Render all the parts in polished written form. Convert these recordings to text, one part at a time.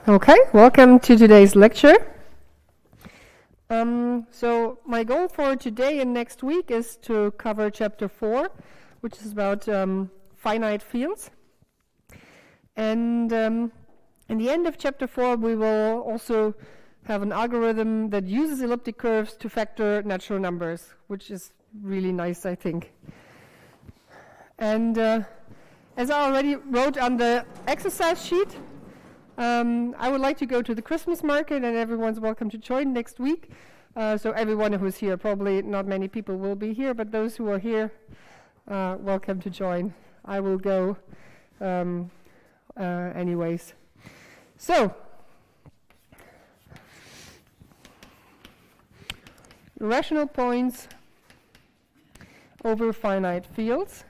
Okay, welcome to today's lecture. So my goal for today and next week is to cover chapter 4, which is about finite fields. And in the end of chapter 4, we will also have an algorithm that uses elliptic curves to factor natural numbers, which is really nice, I think. And as I already wrote on the exercise sheet, I would like to go to the Christmas market, and everyone's welcome to join next week. So everyone who's here, probably not many people will be here, but those who are here, welcome to join. I will go anyways. So, rational points over finite fields.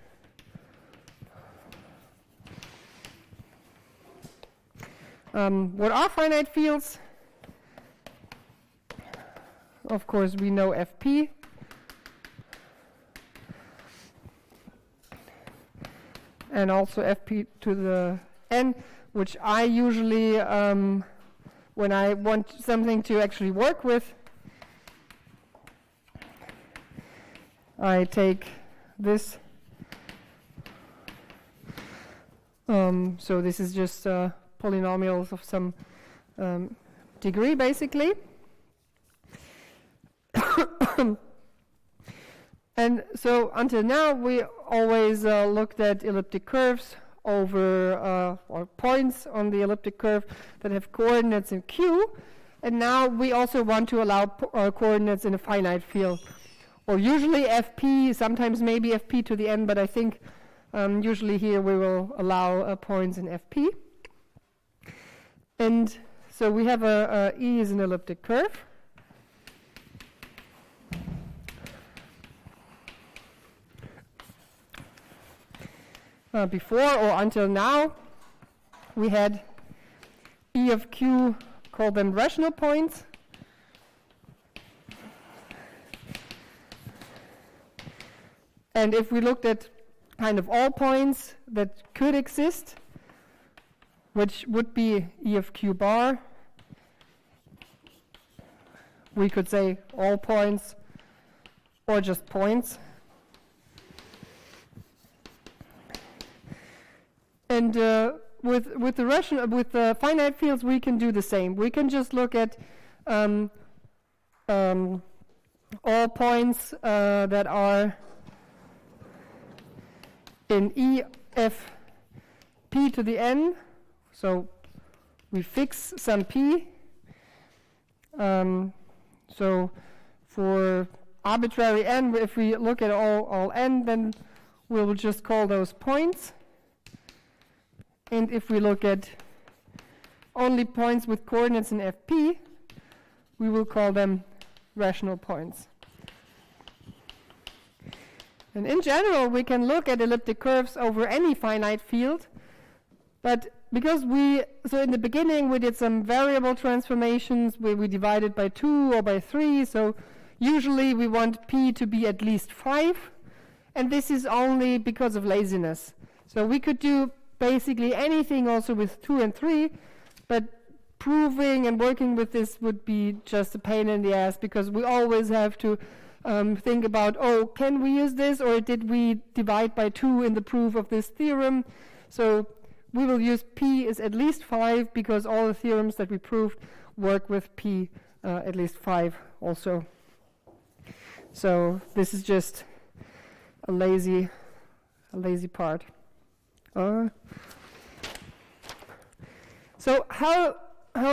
What are finite fields? Of course, we know Fp. And also Fp to the n, which I usually, when I want something to actually work with, I take this. So this is just polynomials of some degree, basically. And so until now, we always looked at elliptic curves over or points on the elliptic curve that have coordinates in Q. And now we also want to allow coordinates in a finite field. Or usually Fp, sometimes maybe Fp to the n, but I think usually here we will allow points in Fp. And so we have E is an elliptic curve. Before or until now, we had E of Q, call them rational points. And if we looked at kind of all points that could exist, which would be E of Q bar, we could say all points or just points. And with the finite fields, we can do the same. We can just look at all points that are in E f p to the n. So we fix some p. So for arbitrary n, if we look at all n, then we'll just call those points. And if we look at only points with coordinates in Fp, we will call them rational points. And in general, we can look at elliptic curves over any finite field, but because so in the beginning we did some variable transformations where we divided by 2 or by 3, so usually we want p to be at least 5, and this is only because of laziness. So we could do basically anything also with 2 and 3, but proving and working with this would be just a pain in the ass, because we always have to think about, oh, can we use this, or did we divide by 2 in the proof of this theorem? So we will use p is at least 5, because all the theorems that we proved work with p at least 5 also. So this is just a lazy part. So how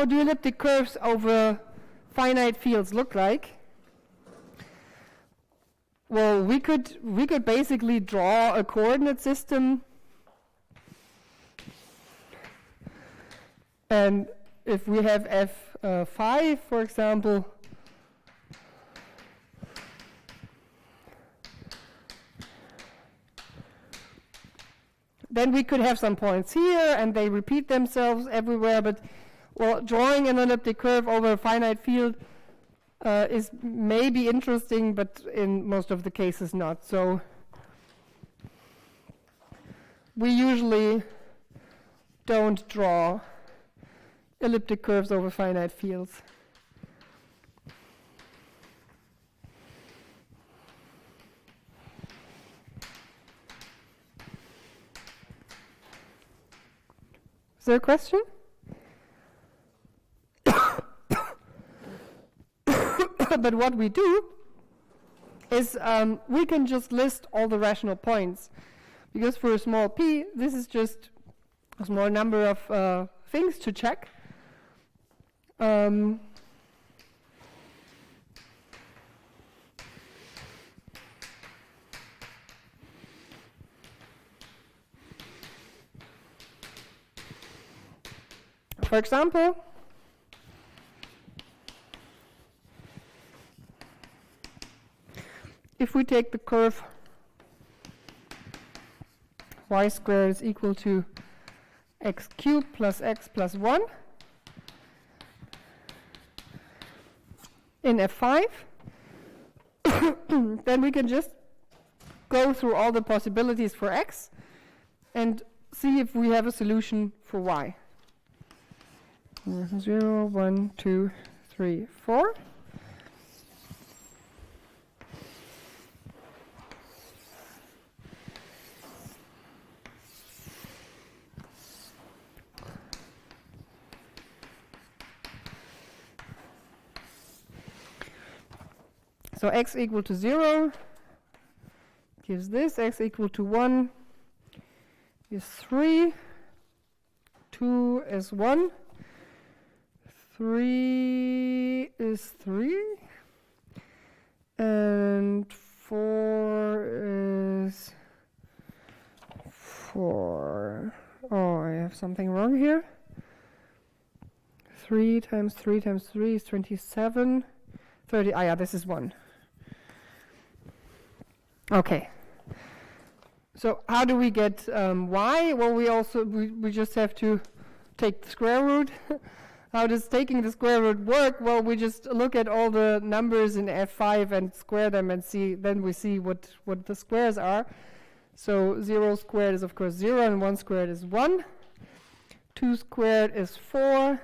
do elliptic curves over finite fields look like? Well, we could basically draw a coordinate system, and if we have f5, for example, then we could have some points here, and they repeat themselves everywhere. But well, drawing an elliptic curve over a finite field is maybe interesting, but in most of the cases not. So we usually don't draw elliptic curves over finite fields. Is there a question? But what we do is we can just list all the rational points. Because for a small p, this is just a small number of things to check. For example, if we take the curve y squared is equal to x cubed plus x plus 1 in F5, then we can just go through all the possibilities for x and see if we have a solution for y. 0, 1, 2, 3, 4. So x equal to 0 gives this, x equal to 1 is 3, 2 is 1, 3 is 3, and 4 is 4. Oh, I have something wrong here. 3 times 3 times 3 is 27. 30, yeah, this is 1. Okay. So how do we get y? Well, we just have to take the square root. How does taking the square root work? Well, we just look at all the numbers in F5 and square them and see. Then we see what the squares are. So 0 squared is of course 0, and 1 squared is 1. 2 squared is 4.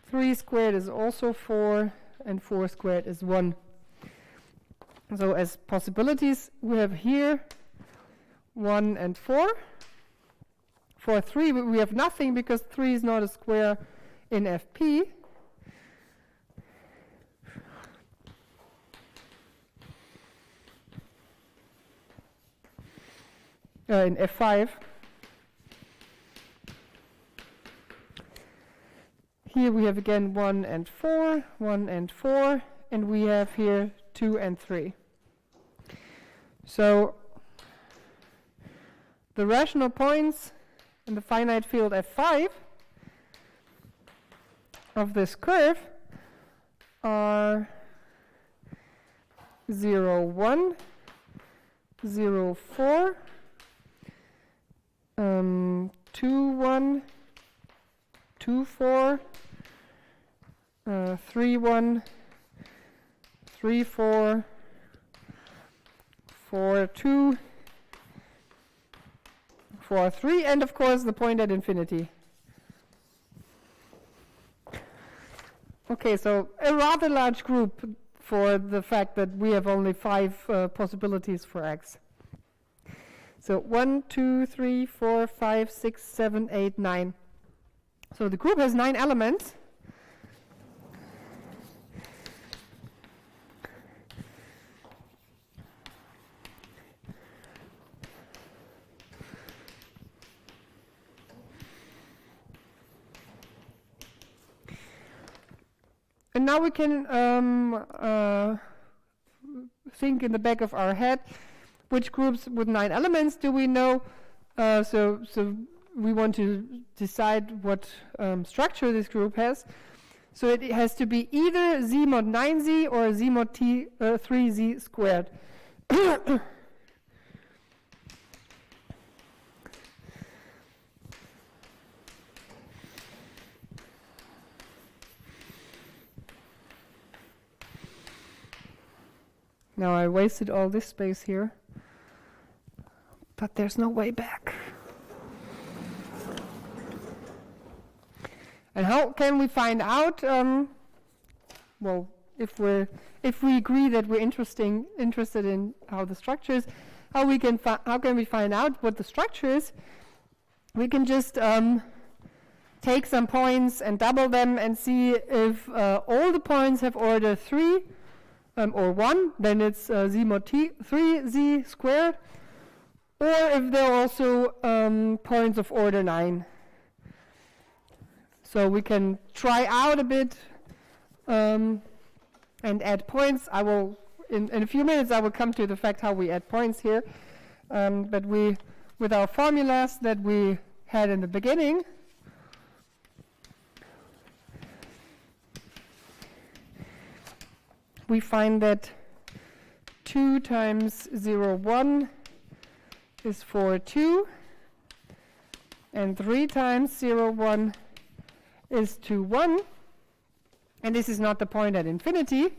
3 squared is also 4, and 4 squared is 1. So as possibilities, we have here 1 and 4. For 3, we have nothing because 3 is not a square in FP. In F5. Here we have again 1 and 4, 1 and 4, and we have here 2 and 3. So the rational points in the finite field F5 of this curve are 0, 1, 0, 4, 2, 1, 2, 4, 3, 1, 3, 4, 4, 2, 4, 3, and of course the point at infinity. Okay, so a rather large group for the fact that we have only 5 possibilities for x. So 1, 2, 3, 4, 5, 6, 7, 8, 9. So the group has 9 elements. And now we can think in the back of our head, which groups with 9 elements do we know? So we want to decide what structure this group has. So it has to be either z mod 9z or z mod 3z squared. Now I wasted all this space here, but there's no way back. And how can we find out? Well, if we agree that we're interested in how the structure is, how can we find out what the structure is? We can just take some points and double them and see if all the points have order 3 or 1, then it's z mod 3z squared, or if they're also points of order 9. So we can try out a bit and add points. I will, in a few minutes, I will come to the fact how we add points here. But with our formulas that we had in the beginning, we find that 2 times 0, 1 is 4, 2, and 3 times 0, 1 is 2, 1, and this is not the point at infinity.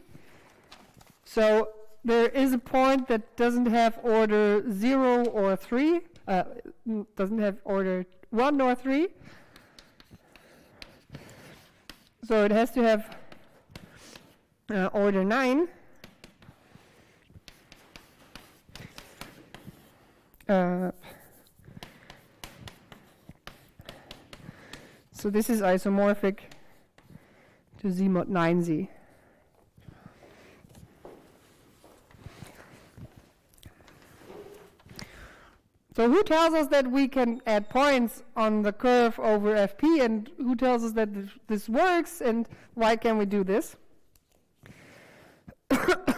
So there is a point that doesn't have order 0 or 3, doesn't have order 1 or 3. So it has to have order 9. So this is isomorphic to z mod 9z. So who tells us that we can add points on the curve over fp, and who tells us that this works, and why can we do this?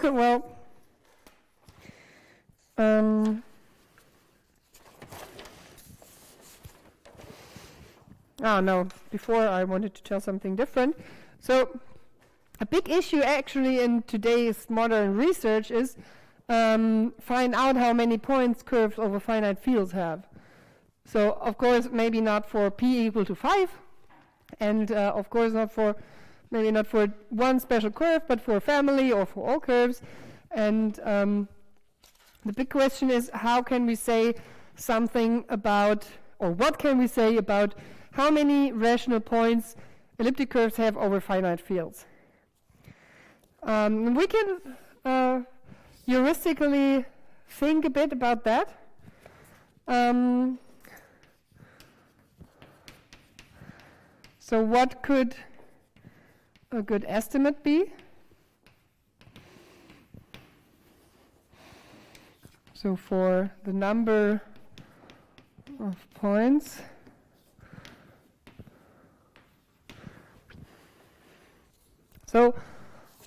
Well, no, before I wanted to tell something different. So a big issue actually in today's modern research is find out how many points curves over finite fields have. So of course maybe not for p equal to 5, and of course maybe not for one special curve, but for a family or for all curves. And the big question is, how can we say something about, or what can we say about how many rational points elliptic curves have over finite fields? We can heuristically think a bit about that. So what could a good estimate be? So for the number of points, so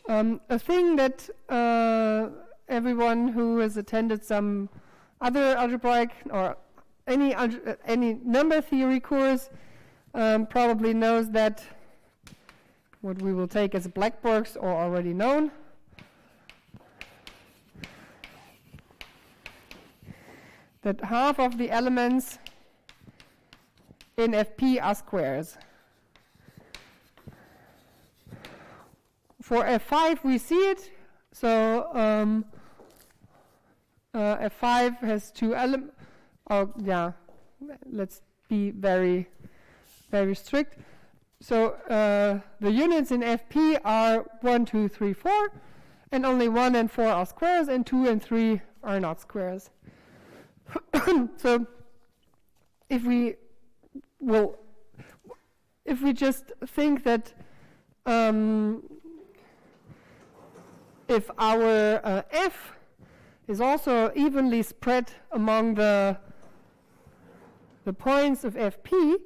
a thing that everyone who has attended some other algebraic or any number theory course probably knows that what we will take as black box are already known. That half of the elements in Fp are squares. For F5 we see it, so F5 has 2 elements. Oh yeah, let's be very, very strict. So the units in Fp are 1, 2, 3, 4, and only 1 and 4 are squares, and 2 and 3 are not squares. So if we just think that if our f is also evenly spread among the points of Fp,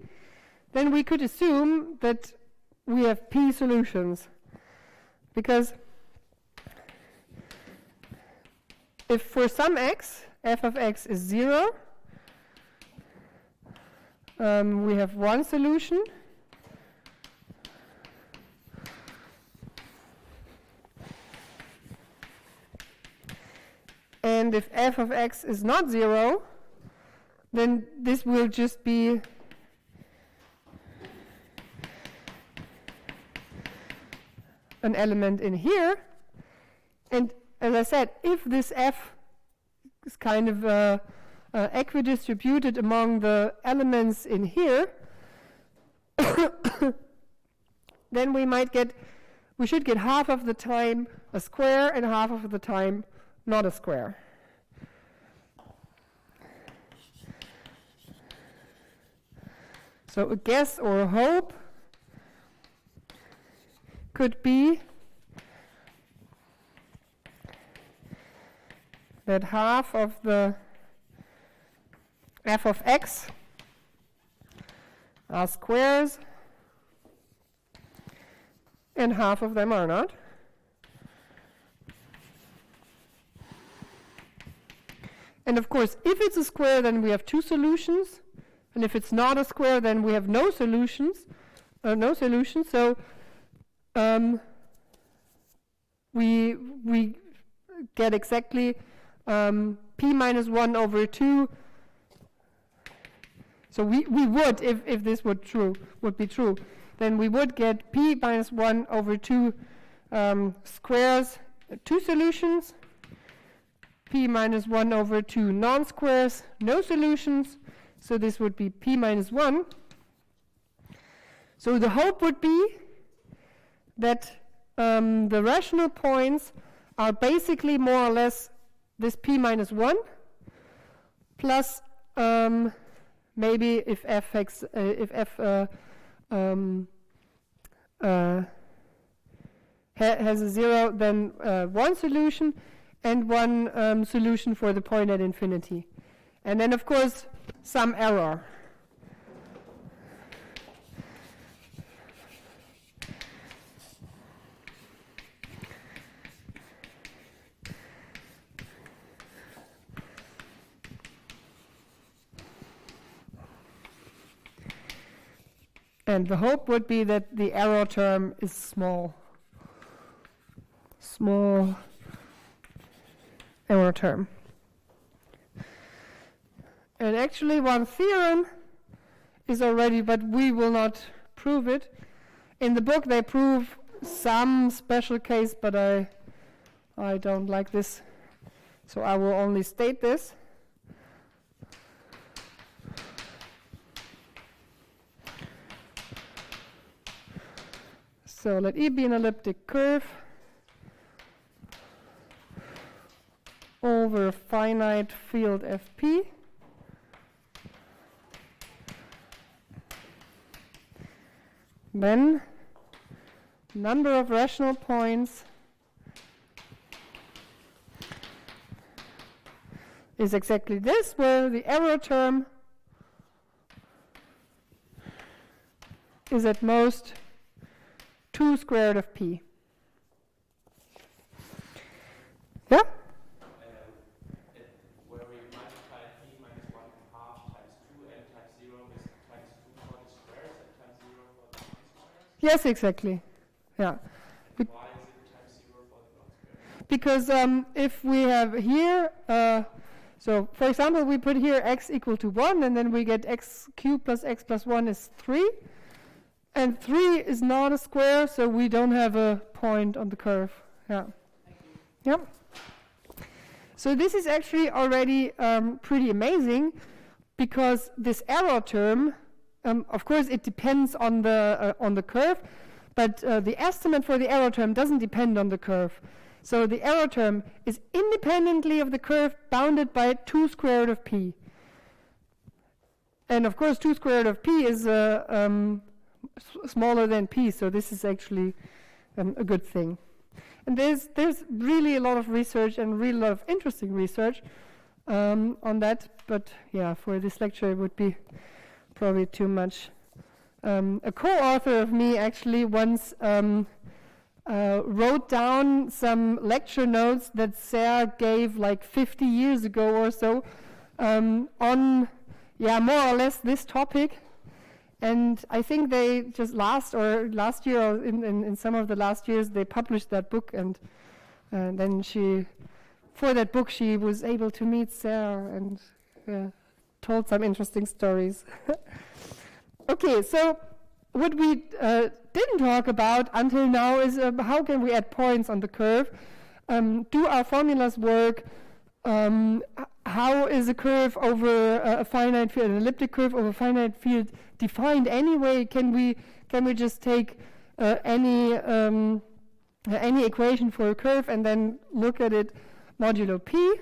then we could assume that we have p solutions. Because if for some x, f of x is 0, we have one solution. And if f of x is not 0, then this will just be an element in here. And as I said, if this f is kind of equidistributed among the elements in here, then we should get half of the time a square and half of the time not a square. So a guess or a hope could be that half of the f of x are squares and half of them are not. And of course, if it's a square, then we have two solutions. And if it's not a square, then we have no solutions. So we get exactly p minus 1 over 2. So we would, if this would be true, then we would get p minus 1 over 2 squares, two solutions, p minus 1 over 2 non-squares, no solutions. So this would be p minus 1. So the hope would be that the rational points are basically more or less this p minus 1 plus maybe if f has a 0, then one solution and one solution for the point at infinity. And then, of course, some error. And the hope would be that the error term is small. Small error term. And actually one theorem is already, but we will not prove it. In the book they prove some special case, but I don't like this, so I will only state this. So let E be an elliptic curve over a finite field Fp. Then number of rational points is exactly this, where the error term is at most 2 square root of p. Yeah? Where we multiply p minus 1 half times 2 and times 0 is times 2 for the squares and times 0 for the non-squares? Yes, exactly. Yeah. Why is it times 0 for the non-squares? Because if we have here, so for example, we put here x equal to 1, and then we get x cubed plus x plus 1 is 3. And 3 is not a square, so we don't have a point on the curve. Yeah. Yep. So this is actually already pretty amazing, because this error term, of course, it depends on the curve, but the estimate for the error term doesn't depend on the curve. So the error term is independently of the curve bounded by 2 square root of p. And of course, 2 square root of p is smaller than p, so this is actually a good thing. And there's really a lot of research and really a lot of interesting research on that, but yeah, for this lecture it would be probably too much. A co-author of me actually once wrote down some lecture notes that Sarah gave like 50 years ago or so on, more or less this topic. And I think they just last year or in some of the last years they published that book, and then for that book she was able to meet Sarah and told some interesting stories. Okay, so what we didn't talk about until now is how can we add points on the curve? Do our formulas work? How is a curve over a finite field, an elliptic curve over a finite field, defined anyway? Can we just take any equation for a curve and then look at it modulo p?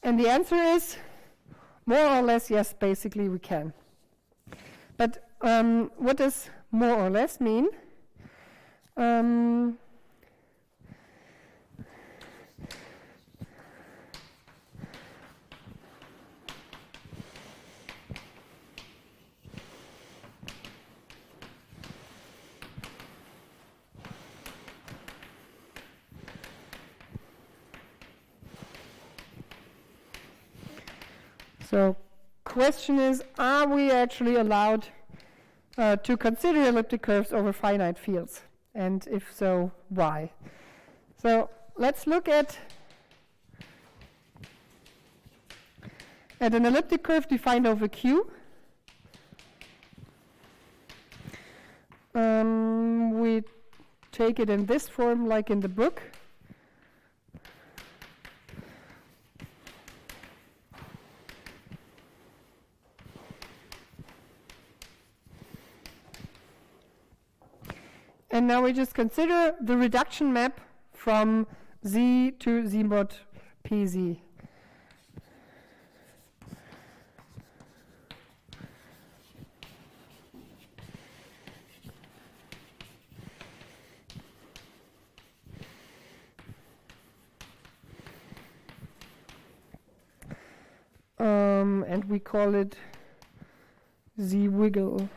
And the answer is more or less yes, basically we can. But what does more or less mean? So question is, are we actually allowed to consider elliptic curves over finite fields? And if so, why? So let's look at an elliptic curve defined over Q. We take it in this form like in the book. And now we just consider the reduction map from Z to Z mod PZ. And we call it Z wiggle.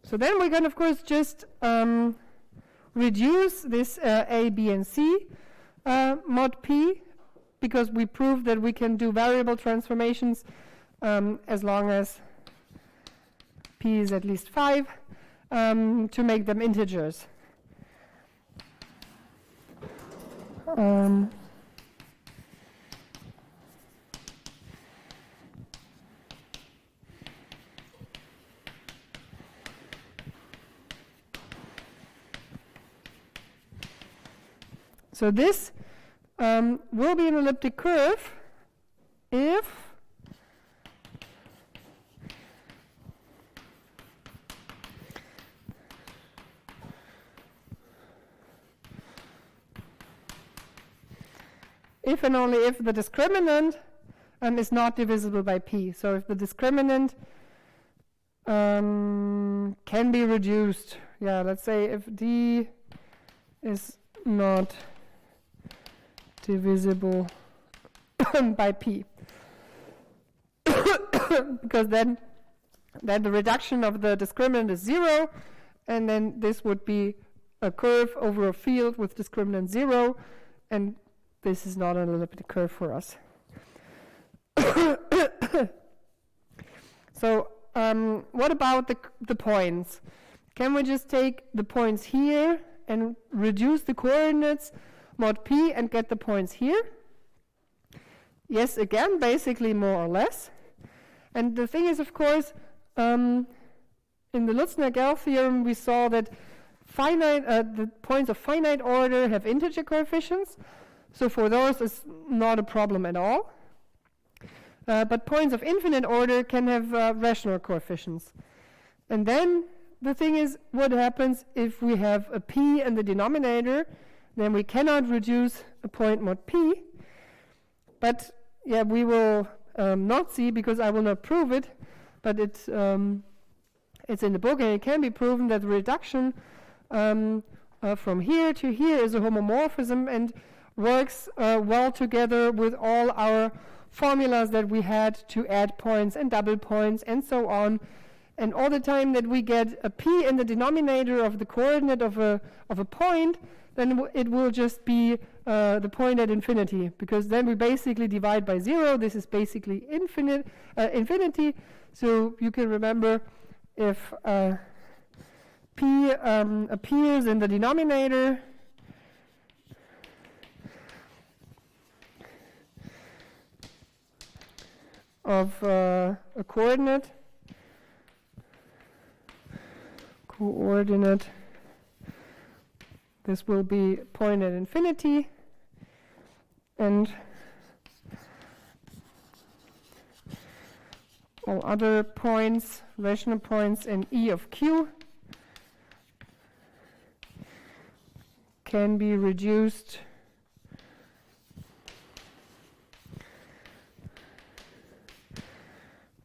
So then we can, of course, just reduce this A, B, and C mod P, because we proved that we can do variable transformations as long as P is at least 5 to make them integers. So this will be an elliptic curve if and only if the discriminant is not divisible by P. So if the discriminant can be reduced, yeah, let's say if D is not divisible by P, because then the reduction of the discriminant is 0, and then this would be a curve over a field with discriminant 0, and this is not an elliptic curve for us. So what about the points? Can we just take the points here and reduce the coordinates mod P and get the points here? Yes, again, basically more or less. And the thing is, of course, in the Lutzner-Gell theorem, we saw that the points of finite order have integer coefficients. So for those, it's not a problem at all. But points of infinite order can have rational coefficients. And then the thing is, what happens if we have a P in the denominator? Then we cannot reduce a point mod P. But yeah, we will not see, because I will not prove it, but it's in the book, and it can be proven that the reduction from here to here is a homomorphism and works well together with all our formulas that we had to add points and double points and so on. And all the time that we get a P in the denominator of the coordinate of a point, then it will just be the point at infinity, because then we basically divide by 0. This is basically infinity. So you can remember, if P appears in the denominator, of a coordinate, this will be point at infinity, and all other points, rational points in E of Q can be reduced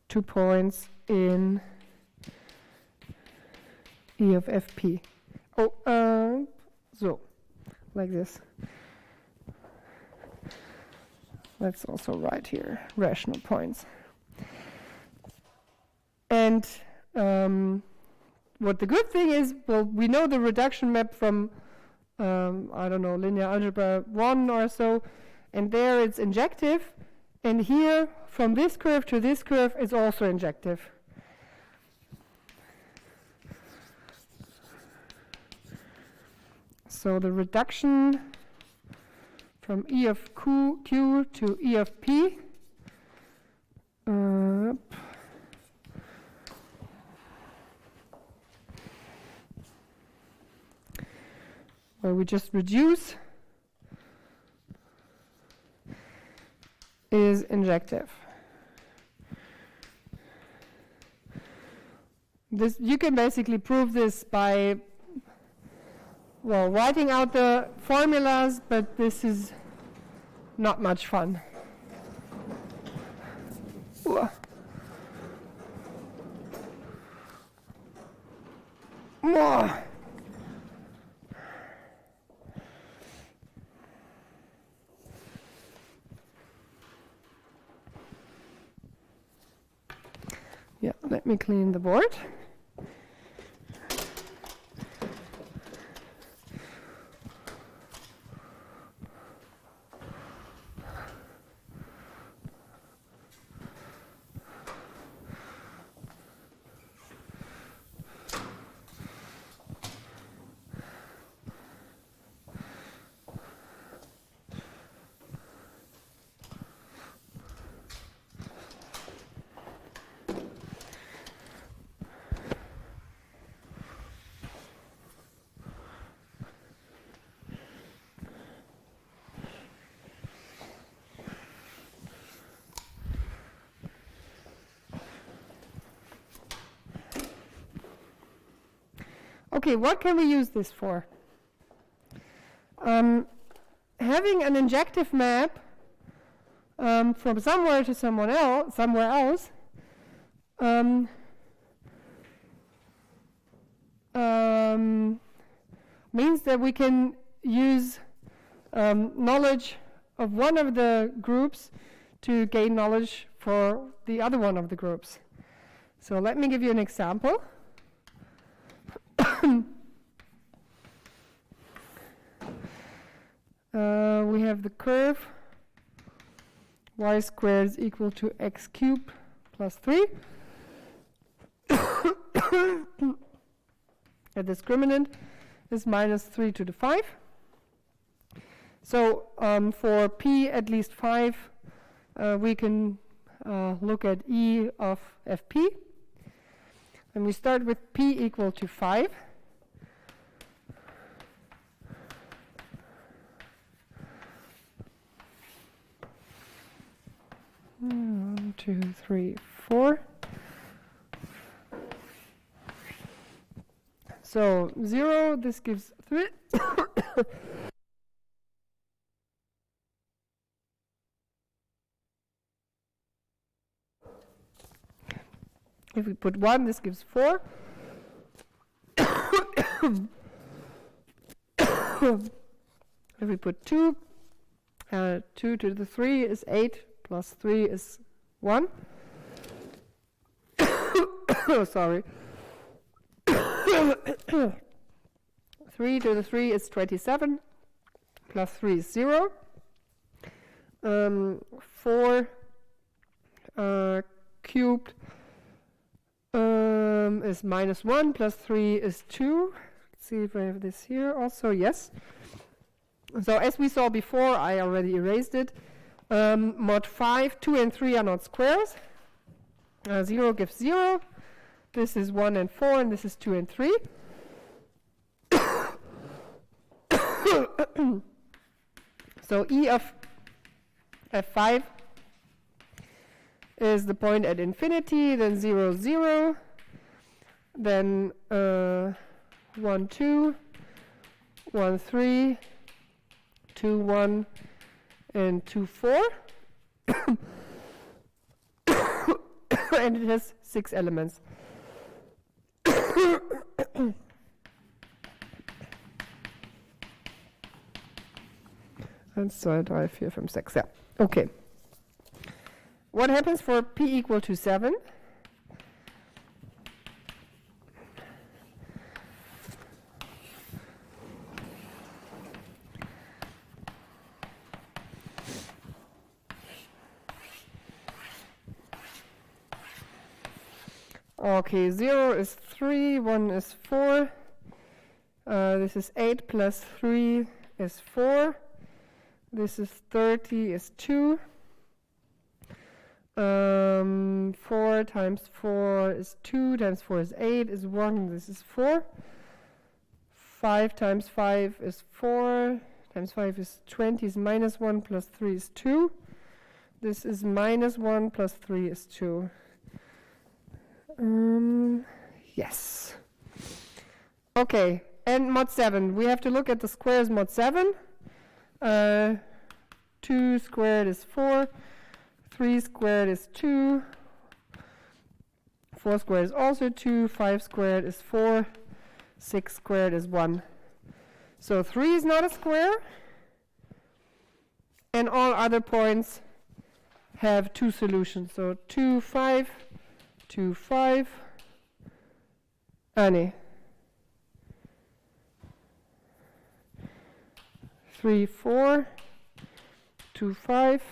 to points in E of Fp. Oh, so, like this. Let's also write here rational points. And what the good thing is, well, we know the reduction map from, I don't know, linear algebra 1 or so, and there it's injective, and here, from this curve to this curve, is also injective. So the reduction from E of Q to E of P, where we just reduce, is injective. This, you can basically prove this by, well, writing out the formulas, but this is not much fun. More. Yeah, let me clean the board. Okay, what can we use this for? Having an injective map from somewhere to somewhere else means that we can use knowledge of one of the groups to gain knowledge for the other one of the groups. So let me give you an example. We have the curve y squared is equal to x cubed plus 3. A discriminant is minus 3 to the 5. So for p at least 5, we can look at E of Fp. And we start with p equal to 5. 1, 2, 3, 4. So 0, this gives 3. If we put 1, this gives 4. If we put 2, 2 to the 3 is 8, plus 3 is 1. Sorry. 3 to the 3 is 27, plus 3 is 0. 4 cubed is minus 1, plus 3 is 2. Let's see if I have this here also. Yes. So as we saw before, I already erased it. Mod 5, 2 and 3 are not squares. 0 gives 0. This is 1 and 4, and this is 2 and 3. So E of F5 is the point at infinity, then 0, 0, then 1, 2, 1, 3, 2, 1, and 2, 4. And it has 6 elements. 1, 2, 3, 4, 5, 6. Yeah. Okay. What happens for p equal to 7? Okay, 0 is 3, 1 is 4. This is 8 plus 3 is 4. This is 30 is 2. 4 times 4 is 2, times 4 is 8, is 1, this is 4. 5 times 5 is 4, times 5 is 20, is minus 1, plus 3 is 2. This is minus 1, plus 3 is 2. Yes. Okay, and mod 7. We have to look at the squares mod 7. 2 squared is 4. 3 squared is 2. 4 squared is also 2. 5 squared is 4. 6 squared is 1. So 3 is not a square. And all other points have 2 solutions. So 2, 5, 2, 5. Nee. 3, 4. 2, 5.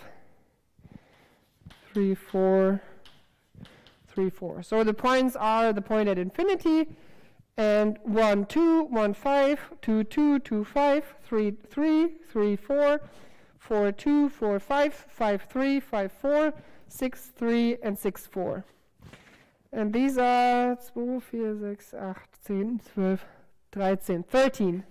3, 4. 3, 4. So the points are the point at infinity, and 1, 2, 1, 5, 2, 2, 2, 5, 3, 3, 3, 4, 4, 2, 4, 5, 5, 3, 5, 4, 6, 3, and 6, 4. And these are 2, 4, 6, 8, 10, 12, 13, 13.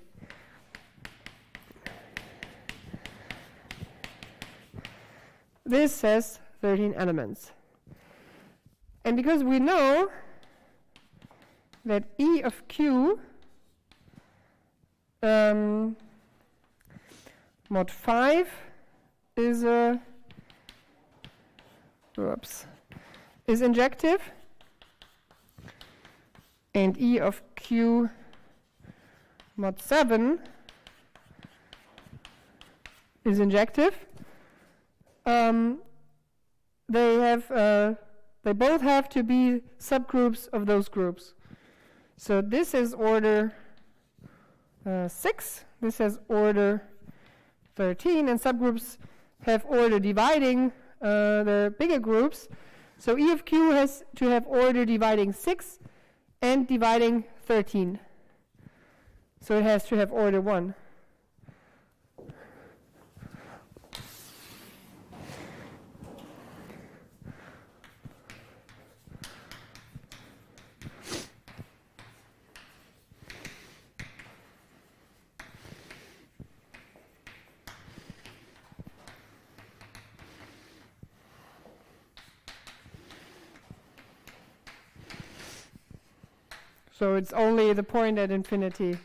This has 13 elements. And because we know that E of Q mod 5 is is injective, and E of Q mod 7 is injective, they both have to be subgroups of those groups. So this is order 6, this has order 13, and subgroups have order dividing the bigger groups. So E of Q has to have order dividing 6 and dividing 13. So it has to have order 1. So it's only the point at infinity.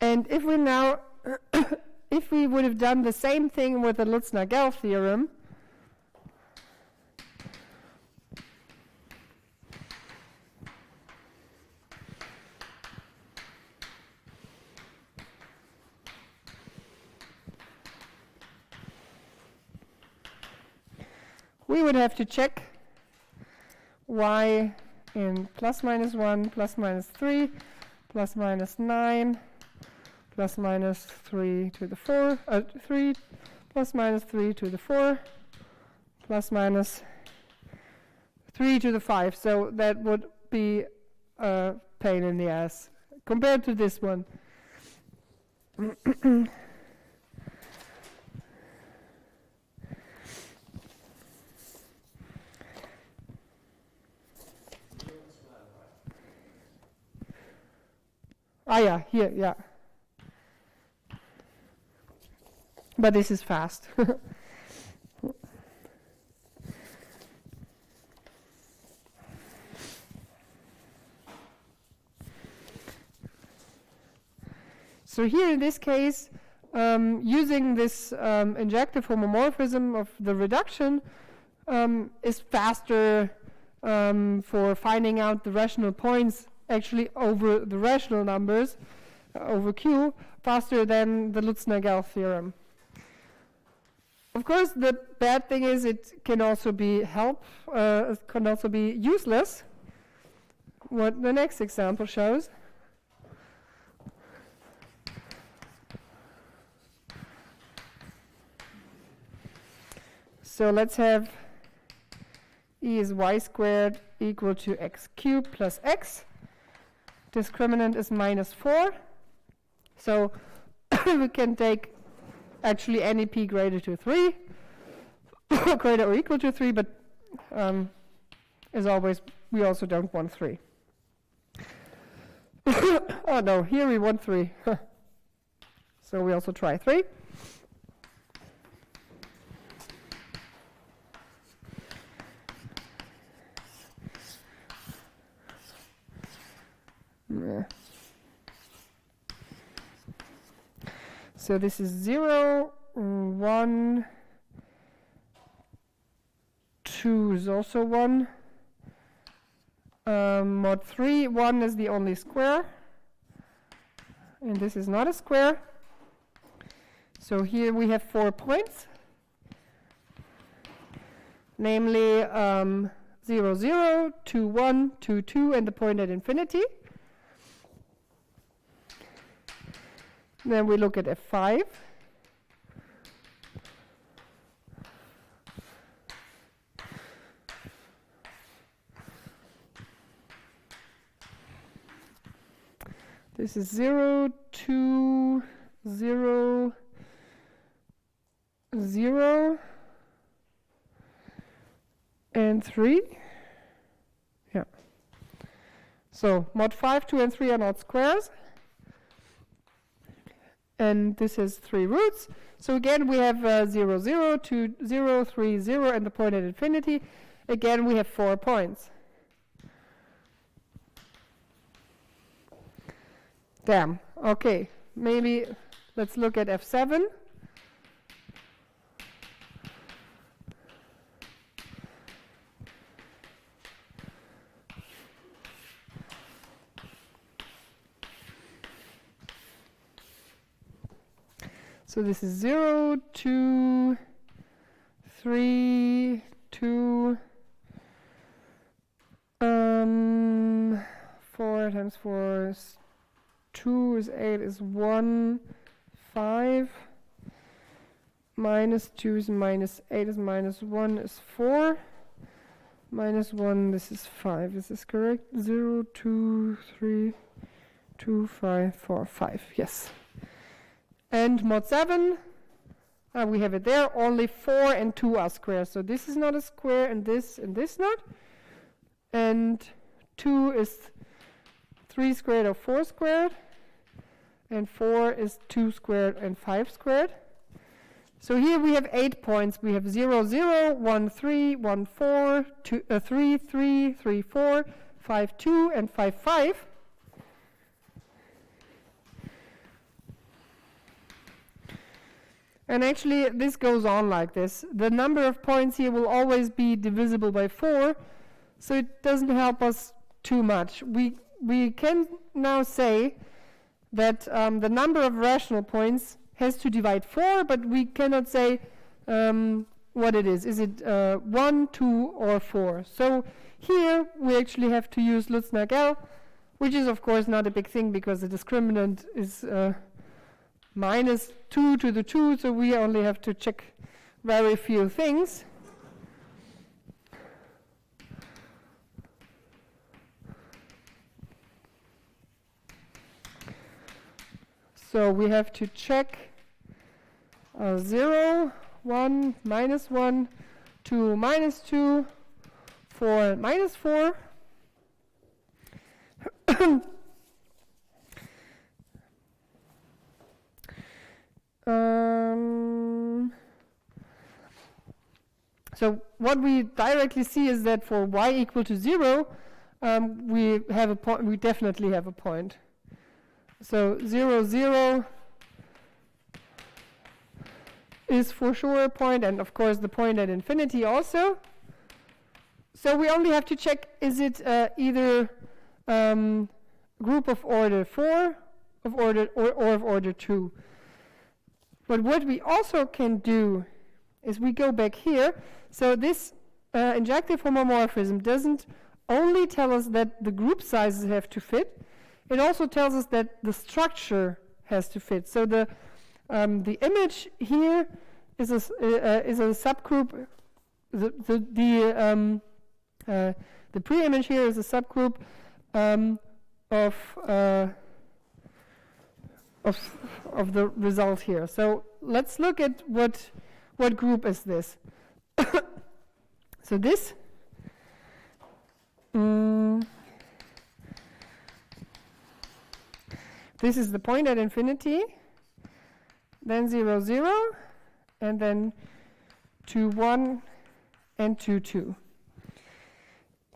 And if we now, if we would have done the same thing with the Lutz-Nagel theorem, we would have to check y in plus minus 1, plus minus 3, plus minus 9, plus minus 3 to the 4, 3, plus minus 3 to the 4, plus minus 3 to the 5. So that would be a pain in the ass compared to this one. Ah, yeah, here, yeah. but this is fast. So here in this case, using this injective homomorphism of the reduction is faster for finding out the rational points actually over the rational numbers, over Q, faster than the Lutz-Nagel theorem. Of course, the bad thing is it can also be it can also be useless, what the next example shows. So let's have E is y squared equal to x cubed plus x. Discriminant is -4. So we can take actually any p greater to 3, greater or equal to 3, but as always, we also don't want 3. Oh no, here we want 3. So we also try 3. So this is 0, 1, 2 is also 1. Mod 3, 1 is the only square. And this is not a square. So here we have 4 points. Namely 0, 0, 2, 1, 2, 2, and the point at infinity. Then we look at F5. This is 0, 2, 0, 0, and 3. Yeah. So mod 5, 2, and 3 are not squares. And this has 3 roots. So again, we have 0, 0, 2, 0, 3, 0, and the point at infinity. Again, we have 4 points. Damn. Okay. Maybe let's look at F7. So this is 0, 2, 3, 2, 4 times 4 is 2 is 8 is 1, 5, minus 2 is minus 8 is minus 1 is 4, minus 1, this is 5. Is this correct? 0, 2, 3, 2, 5, 4, 5. Yes. And mod 7, we have it there. Only 4 and 2 are squares. So this is not a square, and this not. And 2 is 3 squared or 4 squared. And 4 is 2 squared and 5 squared. So here we have 8 points. We have 0, 0, 1, 3, 1, 4, 2, 3, 3, 3, 4, 5, 2, and 5, 5. And actually, this goes on like this. The number of points here will always be divisible by 4, so it doesn't help us too much. We can now say that the number of rational points has to divide 4, but we cannot say what it is. Is it 1, 2, or 4? So here we actually have to use Lutz-Nagel, which is of course not a big thing because the discriminant is minus 2 to the 2, so we only have to check very few things. So we have to check 0, 1, minus 1, 2, minus 2, 4, minus 4. So what we directly see is that for y equal to 0, we have a point. We definitely have a point. So 0, 0 is for sure a point, and of course the point at infinity also. So we only have to check, is it either group of order 4 of order or of order 2. But what we also can do is we go back here. So this injective homomorphism doesn't only tell us that the group sizes have to fit, it also tells us that the structure has to fit. So the image here is a subgroup. The pre-image here is a subgroup of the result here. So let's look at what group is this. So this this is the point at infinity, then 0, 0, and then 2, 1, and 2, 2.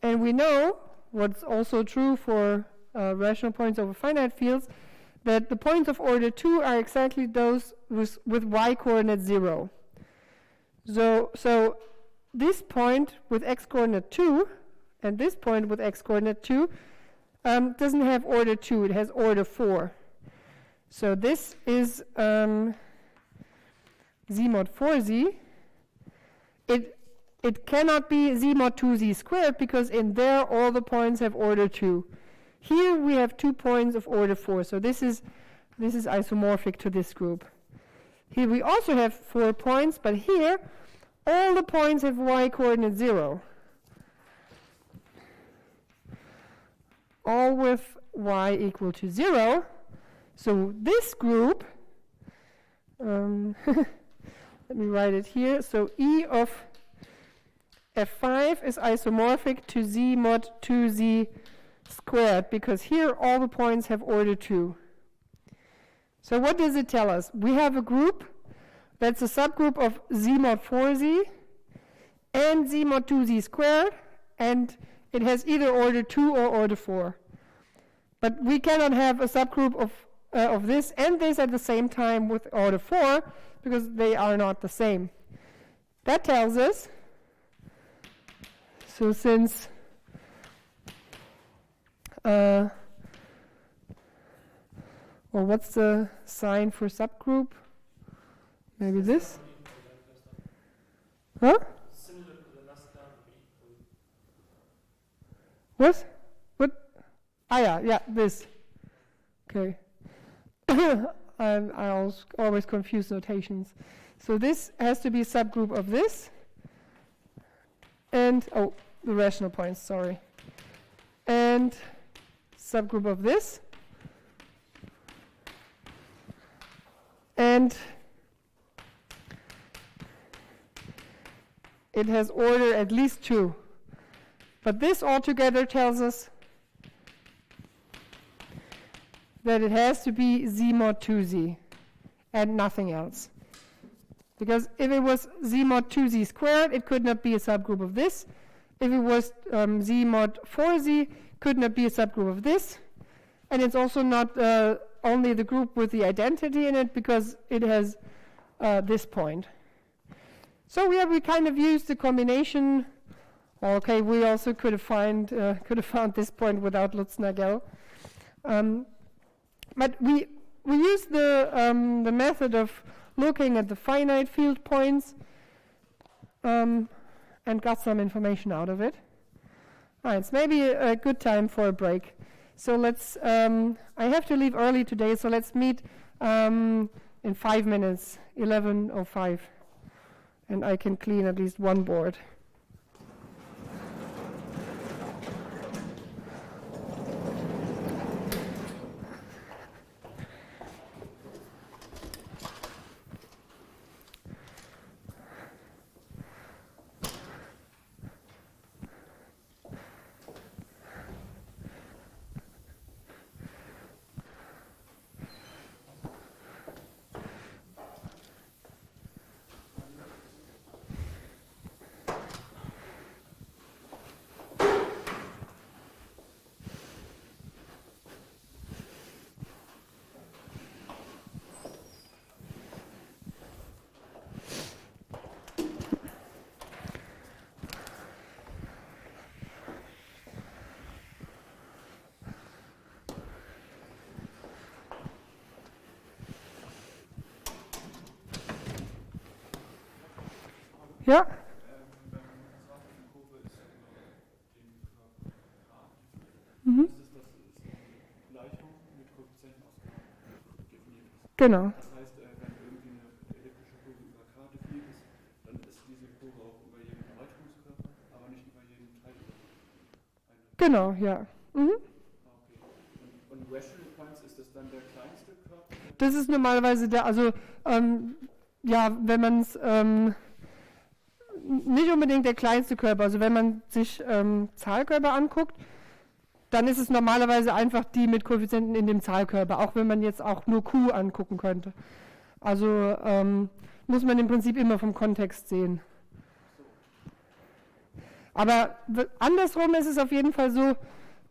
And we know what's also true for rational points over finite fields, that the points of order 2 are exactly those with y coordinate 0. So this point with x coordinate 2 and this point with x coordinate 2 doesn't have order 2, it has order 4. So this is z mod 4z. It cannot be z mod 2z squared because in there all the points have order 2. Here we have 2 points of order 4, so this is isomorphic to this group. Here we also have 4 points, but here all the points have y coordinate 0. All with y equal to 0. So this group, let me write it here. So E of F5 is isomorphic to z mod 2z squared, because here all the points have order 2. So what does it tell us? We have a group that's a subgroup of z mod 4z and z mod 2z squared, and it has either order 2 or order 4. But we cannot have a subgroup of this and this at the same time with order 4, because they are not the same. That tells us, so since well, what's the sign for subgroup? Maybe this? Huh? What? What? Ah, yeah, this. Okay. I always confuse notations. So this has to be a subgroup of this. And, oh, the rational points, sorry. And subgroup of this. And it has order at least 2. But this altogether tells us that it has to be z mod 2z and nothing else. Because if it was z mod 2z squared, it could not be a subgroup of this. If it was z mod 4z, could not be a subgroup of this. And it's also not only the group with the identity in it, because it has this point. So we kind of used the combination. Okay, we also could have found this point without Lutz-Nagel. But we used the method of looking at the finite field points and got some information out of it. All right, it's maybe a good time for a break. So let's, I have to leave early today, so let's meet in 5 minutes, 11:05. And I can clean at least one board. Ja. Wenn man sagt, eine Kurve ist ja genau dem Grad. Mhm. Das ist eine Gleichung mit Koeffizienten definiert ist. Genau. Das heißt, wenn irgendwie eine elliptische Kurve über K definiert ist, dann ist diese Kurve auch über jeden Erweiterungskörper, aber nicht über jeden Teil. Genau, ja. Mhm. Okay. Und Rational Points, ist das dann der kleinste Körper? Das ist normalerweise der, also ja, wenn man es nicht unbedingt der kleinste Körper, also wenn man sich Zahlkörper anguckt, dann ist es normalerweise einfach die mit Koeffizienten in dem Zahlkörper, auch wenn man jetzt auch nur Q angucken könnte. Also muss man im Prinzip immer vom Kontext sehen. Aber andersrum ist es auf jeden Fall so,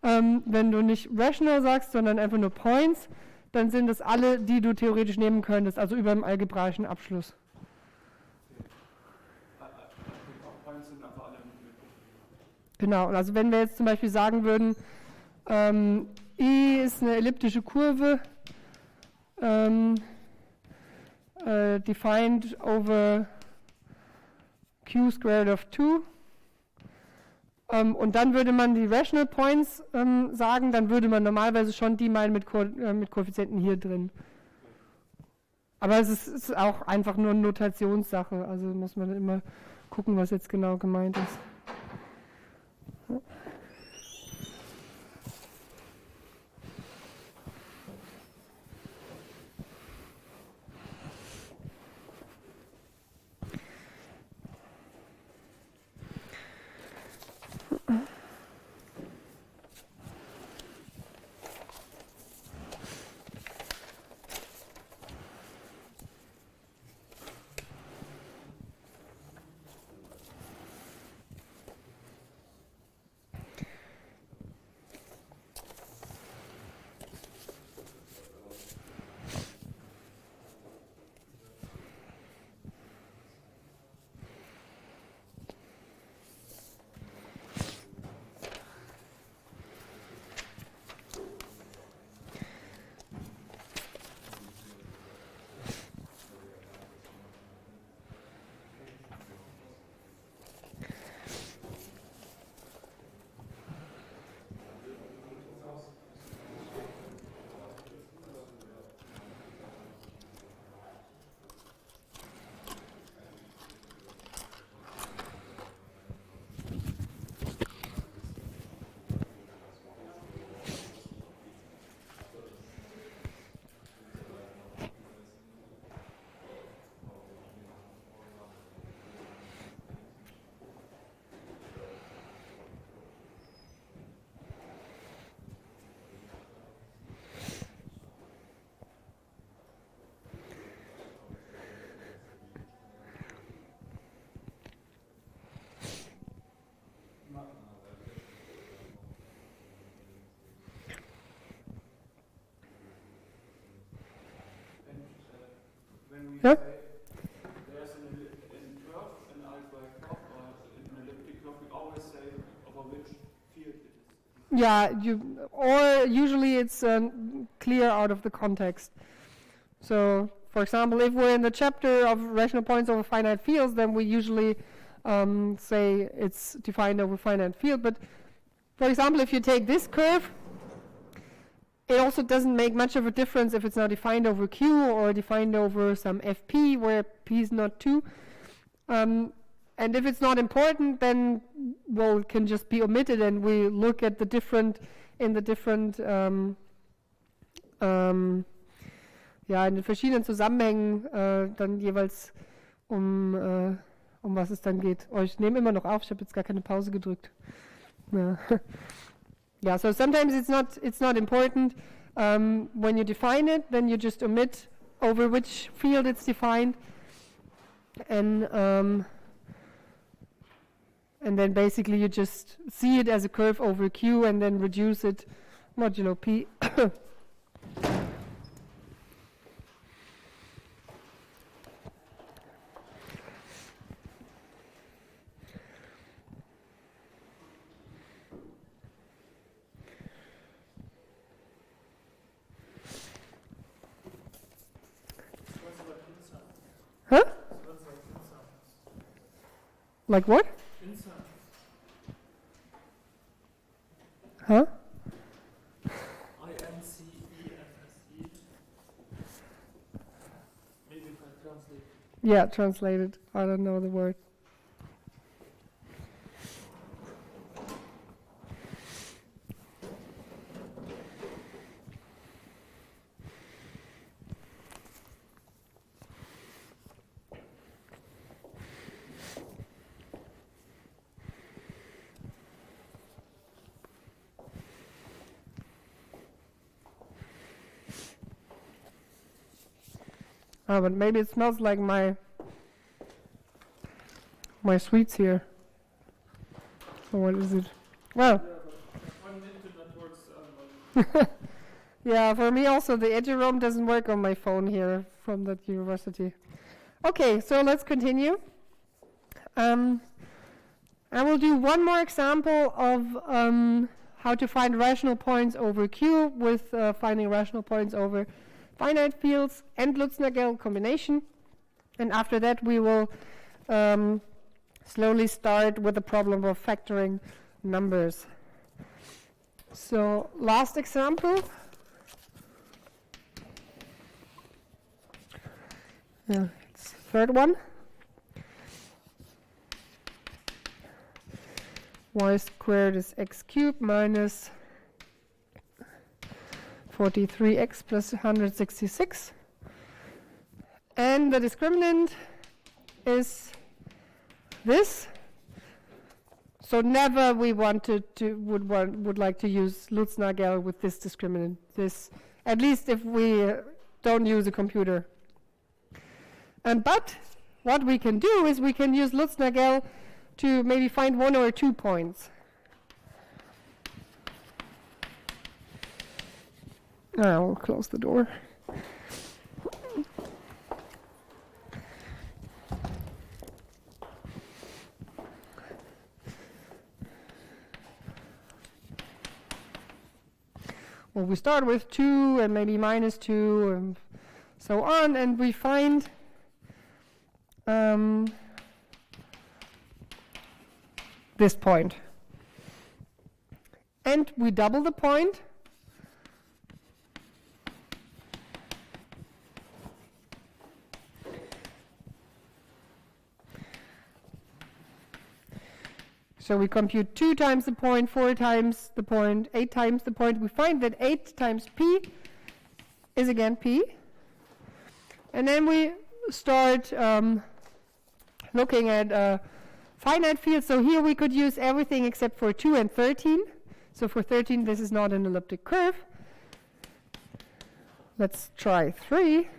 wenn du nicht Rational sagst, sondern einfach nur Points, dann sind das alle, die du theoretisch nehmen könntest, also über dem algebraischen Abschluss. Points sind einfach alle mit. Genau, also wenn wir jetzt zum Beispiel sagen würden, I ist eine elliptische Kurve, defined over Q squared of 2, und dann würde man die Rational Points sagen, dann würde man normalerweise schon die meinen mit Koeffizienten hier drin. Aber es ist auch einfach nur eine Notationssache, also muss man immer gucken, was jetzt genau gemeint ist. Ja. Ja? There's in curve, an algebraic curve, or in an elliptic curve, we always say over which field it is. Yeah, or usually it's clear out of the context. So, for example, if we're in the chapter of rational points over finite fields, then we usually say it's defined over finite field. But, for example, if you take this curve, it also doesn't make much of a difference if it's now defined over Q or defined over some FP, where P is not 2. And if it's not important, then, well, it can just be omitted, and we look at the different, in den verschiedenen Zusammenhängen dann jeweils um was es dann geht. Oh, ich nehme immer noch auf, ich habe jetzt gar keine Pause gedrückt. Ja. Yeah, so sometimes it's not important. When you define it, then you just omit over which field it's defined, and then basically you just see it as a curve over Q and then reduce it modulo P. Huh? Like what? Inside. Huh? INCEFSE. Maybe if I translate. Yeah, translated. I don't know the word. Oh, but maybe it smells like my sweets here. So what is it? Well, One internet works. yeah, for me also the Edgerome doesn't work on my phone here from that university. Okay, so let's continue. I will do one more example of how to find rational points over Q with finding rational points over finite fields and Lutz-Nagel combination. And after that we will slowly start with the problem of factoring numbers. So last example. Yeah, it's the third one. Y squared is x cubed minus 43x plus 166. And the discriminant is this. So never we would like to use Lutz-Nagel with this discriminant. This, at least if we don't use a computer. But what we can do is we can use Lutz-Nagel to maybe find 1 or 2 points. I'll close the door. Well, we start with 2 and maybe minus 2 and so on, and we find this point. And we double the point. So we compute 2 times the point, 4 times the point, 8 times the point. We find that 8 times p is again p. And then we start looking at finite fields. So here we could use everything except for 2 and 13. So for 13, this is not an elliptic curve. Let's try 3.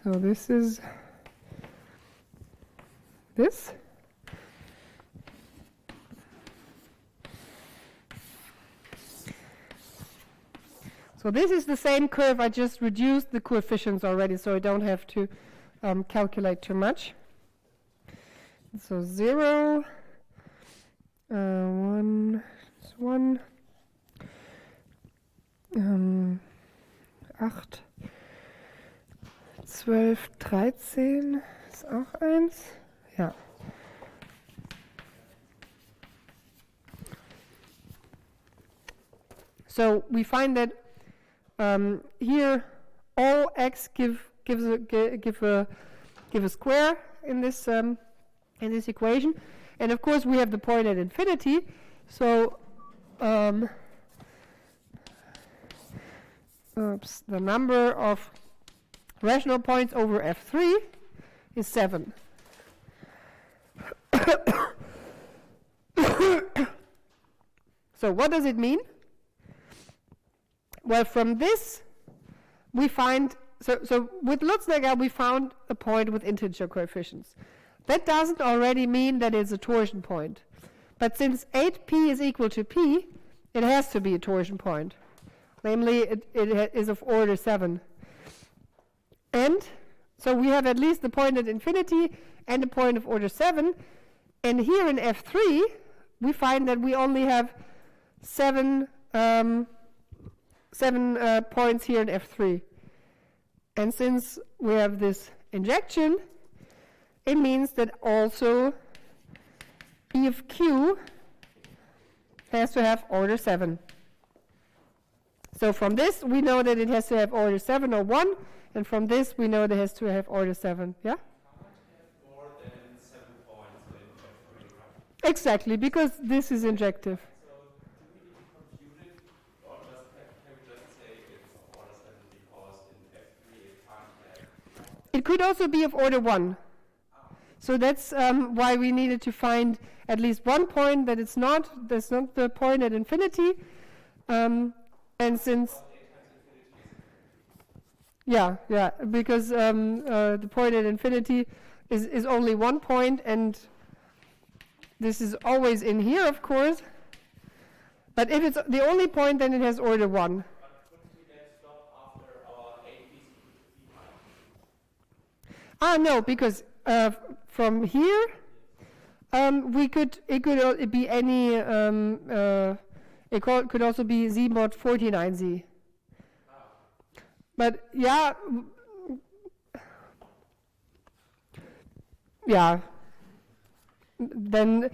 So this is this. So this is the same curve. I just reduced the coefficients already, so I don't have to calculate too much. So 0, 1 is 1, 8, 12, 13 ist auch 1. Ja. So we find that here all x give a square in this equation, and of course we have the point at infinity. So the number of rational points over F3 is 7. So what does it mean? Well, from this we find, so with Lutz-Nagel we found a point with integer coefficients. That doesn't already mean that it's a torsion point. But since 8p is equal to p, it has to be a torsion point. Namely, it is of order 7. And so we have at least the point at infinity and a point of order 7. And here in F3, we find that we only have 7 points here in F3. And since we have this injection, it means that also E of Q has to have order 7. So from this, we know that it has to have order 7 or 1, and from this, we know that it has to have order 7. Yeah? More than 7 points in F3, right? Exactly, because this is injective. So do we need to compute it, or can we just say it's of order 7 because in F3 it can't have? It could also be of order 1. So that's why we needed to find at least one point that it's not. That's not the point at infinity. And since because the point at infinity is only one point, and this is always in here, of course. But if it's the only point, then it has order 1. But couldn't we then stop after our A, B, C, No, because from here, it could be any. It could also be Z mod 49Z. But yeah, then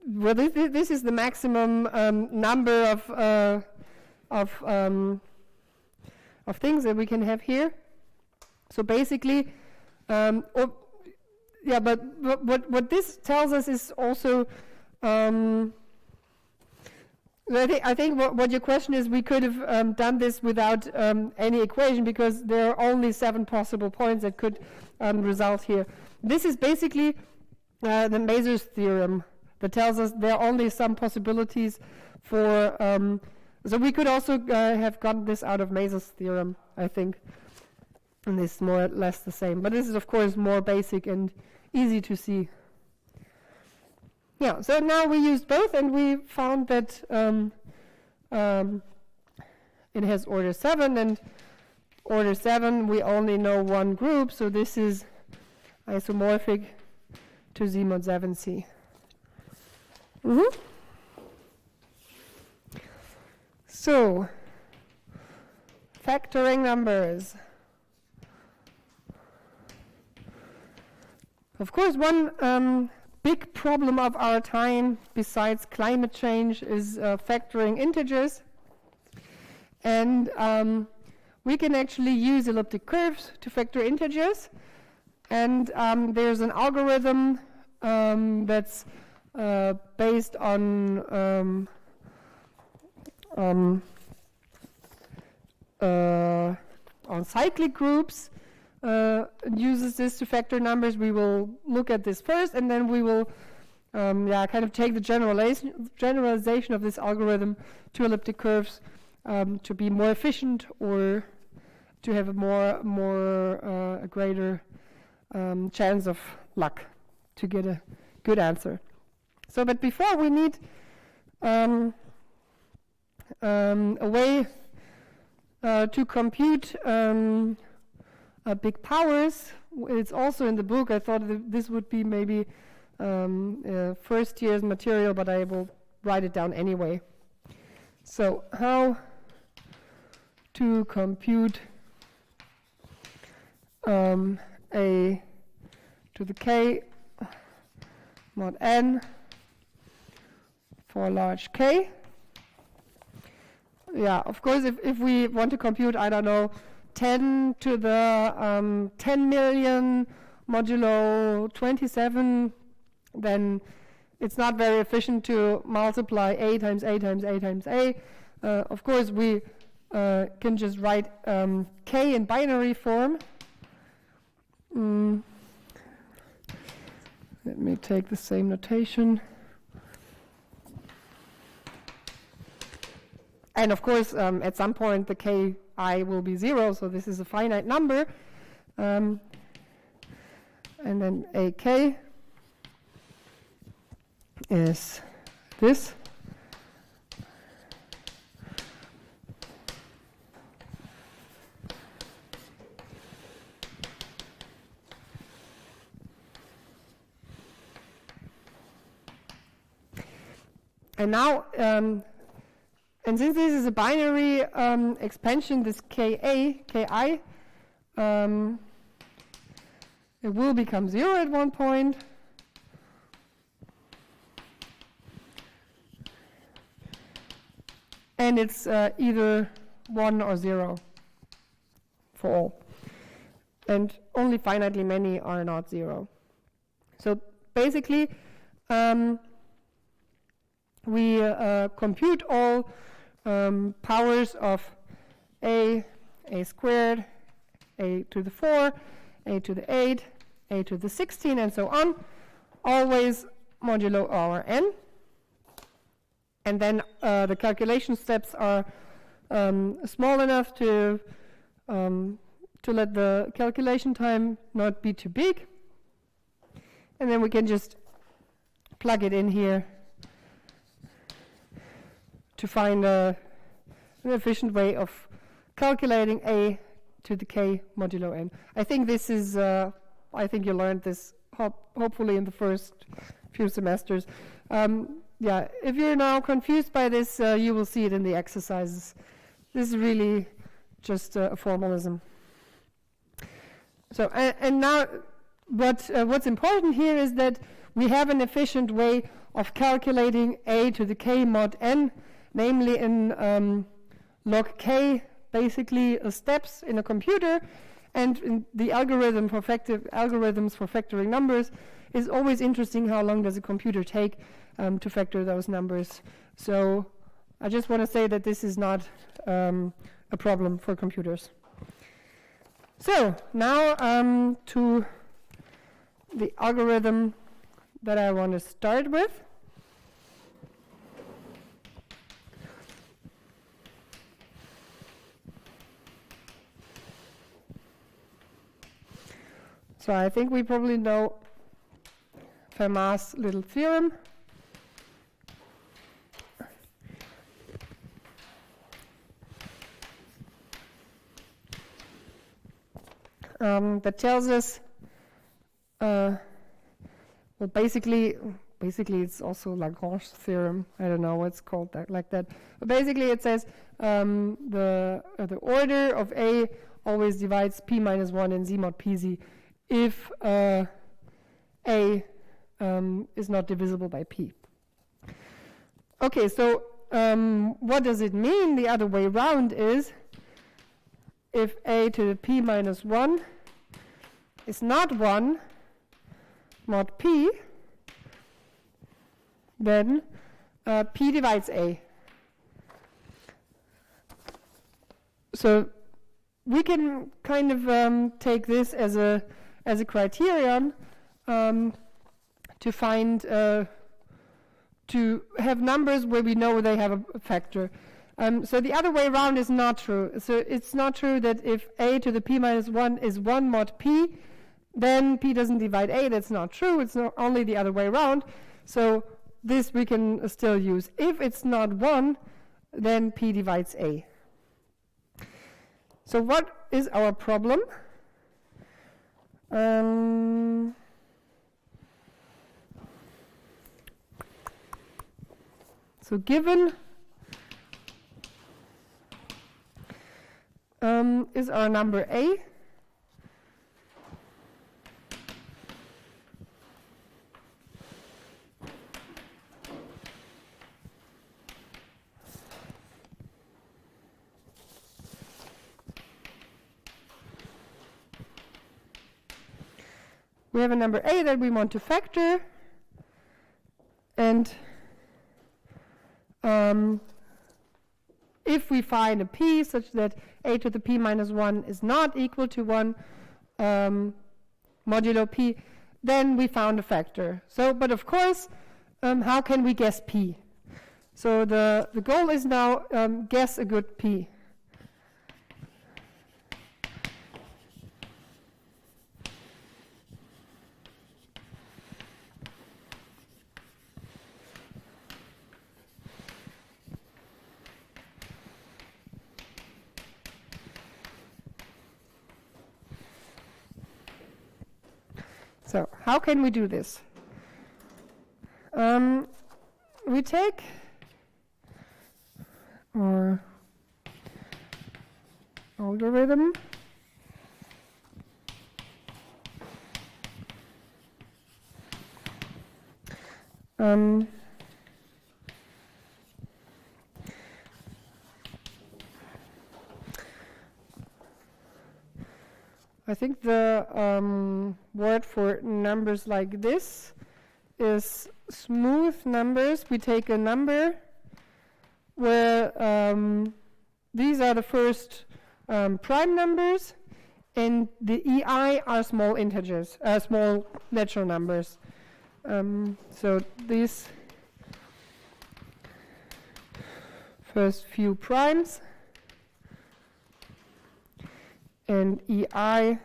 well, this is the maximum number of things that we can have here. So basically, but what this tells us is also. I think what your question is, we could have done this without any equation because there are only 7 possible points that could result here. This is basically the Mazur's theorem that tells us there are only some possibilities for. So we could also have gotten this out of Mazur's theorem, I think, and this is more or less the same. But this is of course more basic and easy to see. Yeah, so now we used both, and we found that it has order 7, and order 7 we only know one group, so this is isomorphic to Z mod 7C. So, factoring numbers. Of course, one big problem of our time, besides climate change, is factoring integers. And we can actually use elliptic curves to factor integers. And there's an algorithm that's based on cyclic groups. Uses this to factor numbers. We will look at this first, and then we will kind of take the generalization of this algorithm to elliptic curves to be more efficient or to have a greater chance of luck to get a good answer. So, but before we need a way to compute big powers. It's also in the book. I thought that this would be maybe first year's material, but I will write it down anyway. So how to compute a to the k mod n for large k. Yeah, of course, if we want to compute, I don't know, 10 to the 10 million modulo 27, then it's not very efficient to multiply a times a times a times a. Of course, we can just write k in binary form. Let me take the same notation. And of course, at some point, the ki will be 0, so this is a finite number. And then ak is this. And now, And since this is a binary expansion, this ki, it will become 0 at one point. And it's either 1 or 0 for all. And only finitely many are not 0. So basically, we compute all powers of a squared, a to the 4, a to the 8, a to the 16, and so on, always modulo our n. And then the calculation steps are small enough to let the calculation time not be too big. And then we can just plug it in here to find an efficient way of calculating a to the k modulo n. I think this is, I think you learned this hopefully in the first few semesters. Yeah, if you're now confused by this, you will see it in the exercises. This is really just a formalism. So, and now what's important here is that we have an efficient way of calculating a to the k mod n, namely in log k, basically steps in a computer, and in the algorithm for algorithms for factoring numbers is always interesting. How long does a computer take to factor those numbers? So I just want to say that this is not a problem for computers. So now to the algorithm that I want to start with. So I think we probably know Fermat's little theorem. That tells us, well, basically it's also Lagrange's theorem. I don't know what's called that, like that. But basically it says the order of A always divides P minus 1 in Z mod PZ if A is not divisible by P. Okay, so what does it mean? The other way around is if A to the P minus 1 is not 1 mod P, then P divides A. So we can kind of take this as a criterion to find to have numbers where we know they have a factor. So the other way around is not true. So it's not true that if A to the P minus 1 is 1 mod P, then P doesn't divide A. That's not true. It's not only the other way around. So this we can still use. If it's not 1, then P divides A. So what is our problem? So given is our number A. We have a number A that we want to factor, and if we find a P such that A to the P minus 1 is not equal to 1 modulo P, then we found a factor. So, but of course, how can we guess P? So the goal is now guess a good P. So how can we do this? We take, algorithm. I think the word for numbers like this is smooth numbers. We take a number where these are the first prime numbers, and the EI are small integers, small natural numbers. So these first few primes, and EI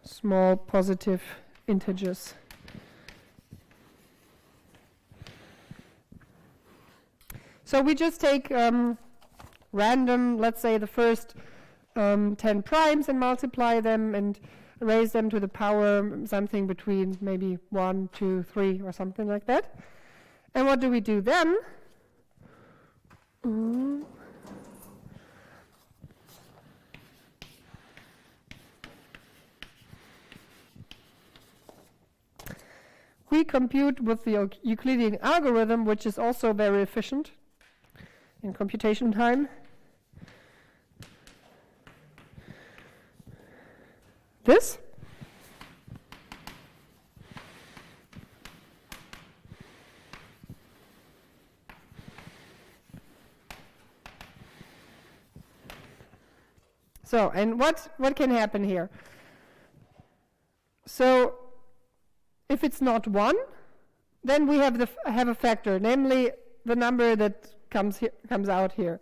small positive integers. So we just take random, let's say the first 10 primes, and multiply them and raise them to the power something between maybe 1, 2, 3 or something like that. And what do we do then? We compute with the Euclidean algorithm, which is also very efficient in computation time. This. So, and what can happen here? So, if it's not 1, then we have a factor, namely the number that comes out here.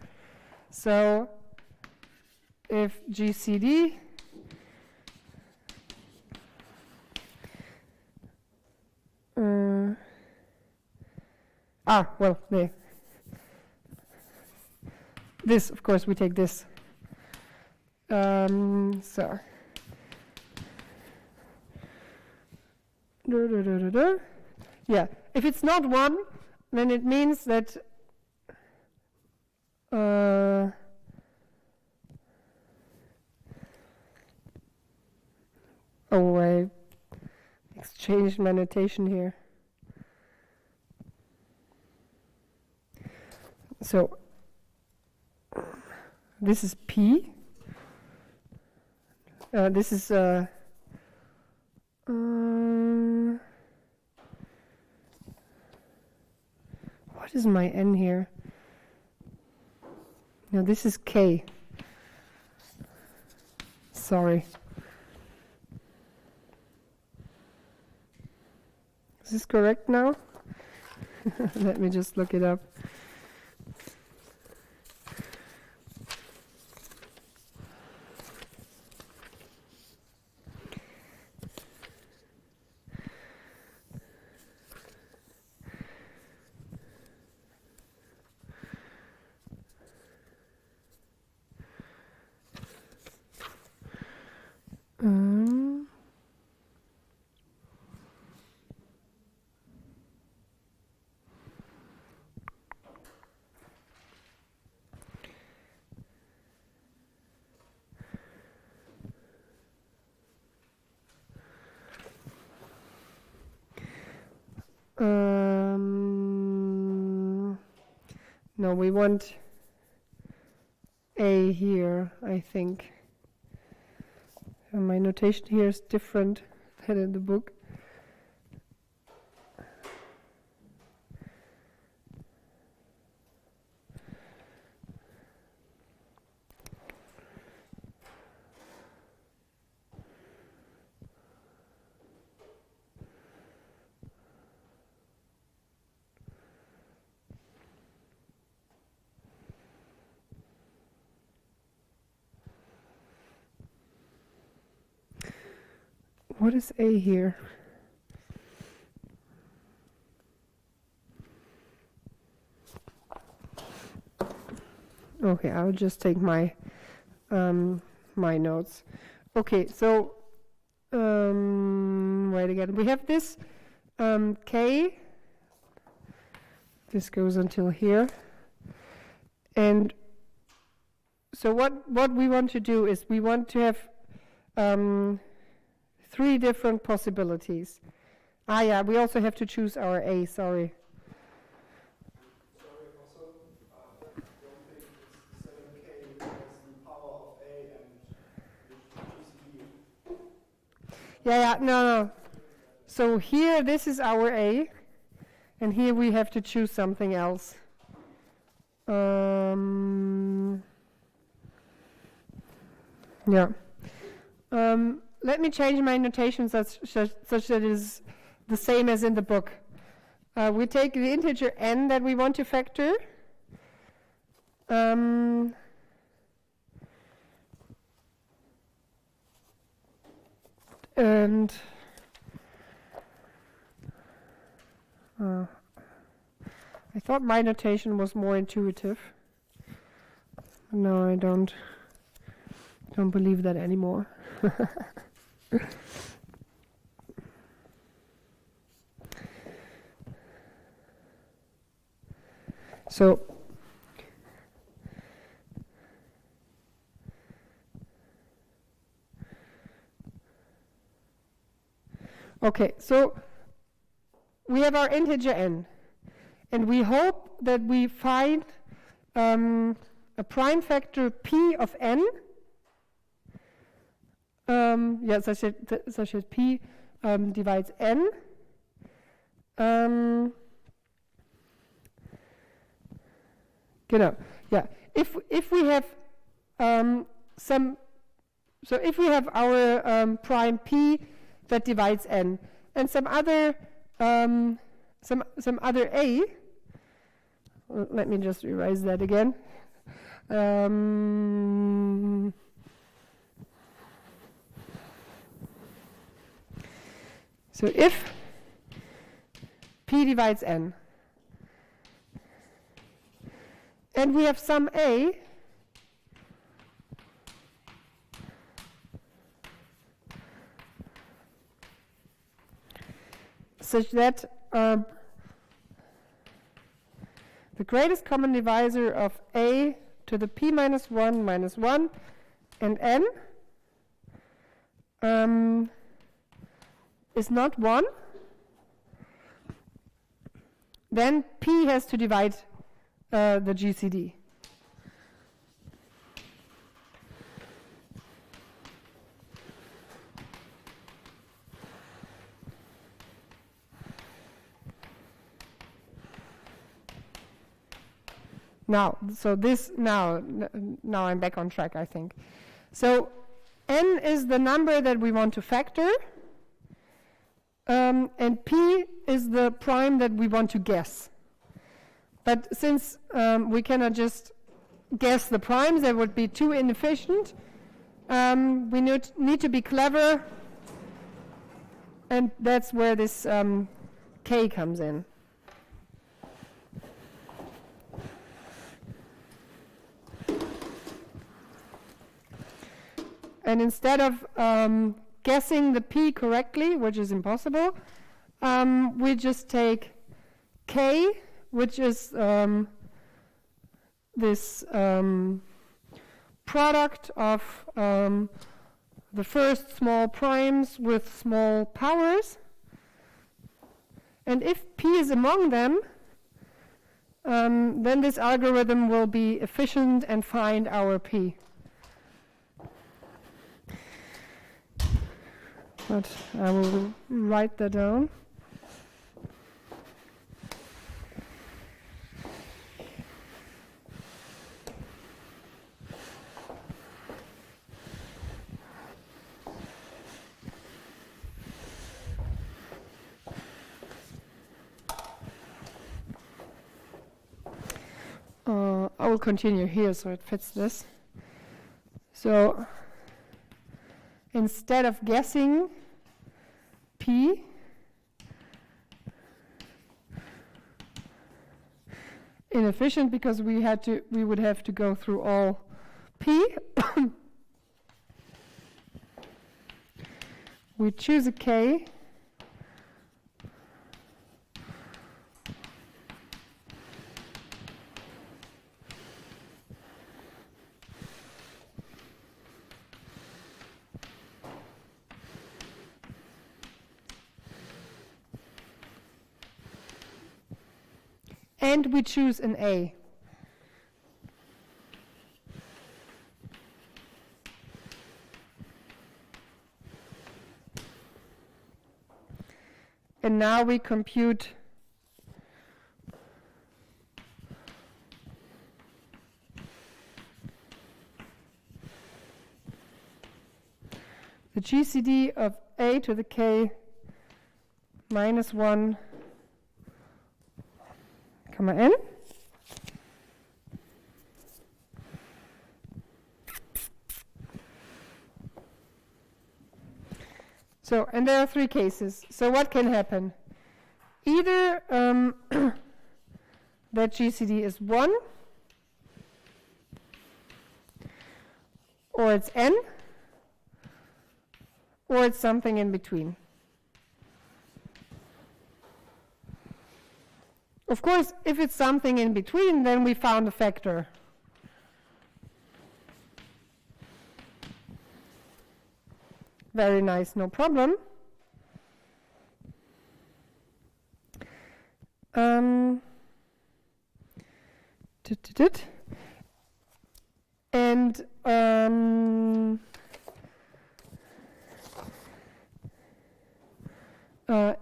So, if GCD this, of course, we take this. So. Yeah, if it's not 1, then it means that I exchanged my notation here. So this is P. This is what is my N here? No, this is K. Sorry. Is this correct now? Let me just look it up. No, we want A here, I think. And my notation here is different than in the book. What is A here? Okay, I'll just take my my notes. Okay, so right again, we have this K. This goes until here, and so what we want to do is we want to have 3 different possibilities. Yeah, we also have to choose our A, sorry. Sorry, also, I don't think it's 7K because the power of A and the GCD. No. So here, this is our A, and here we have to choose something else. Let me change my notation such that it is the same as in the book. We take the integer n that we want to factor. And I thought my notation was more intuitive. No, I don't believe that anymore. So okay, so we have our integer n, and we hope that we find a prime factor p of n, such that p divides n. If we have if we have our prime p that divides n, and some other a. Let me just revise that again. So if p divides n, and we have some a such that the greatest common divisor of a to the p minus 1 and n is not 1, then p has to divide the GCD. Now I'm back on track, I think. So n is the number that we want to factor, and p is the prime that we want to guess. But since we cannot just guess the primes, that would be too inefficient, we need to be clever, and that's where this k comes in. And instead of guessing the p correctly, which is impossible, we just take k, which is this product of the first small primes with small powers. And if p is among them, then this algorithm will be efficient and find our p. But I will write that down. I will continue here so it fits this. So instead of guessing p, inefficient because we would have to go through all p. We choose a k. and we choose an A. And now we compute the GCD of A to the K minus 1 comma N. So, and there are three cases. So what can happen? Either that GCD is 1, or it's N, or it's something in between. Of course, if it's something in between, then we found a factor. Very nice, no problem. And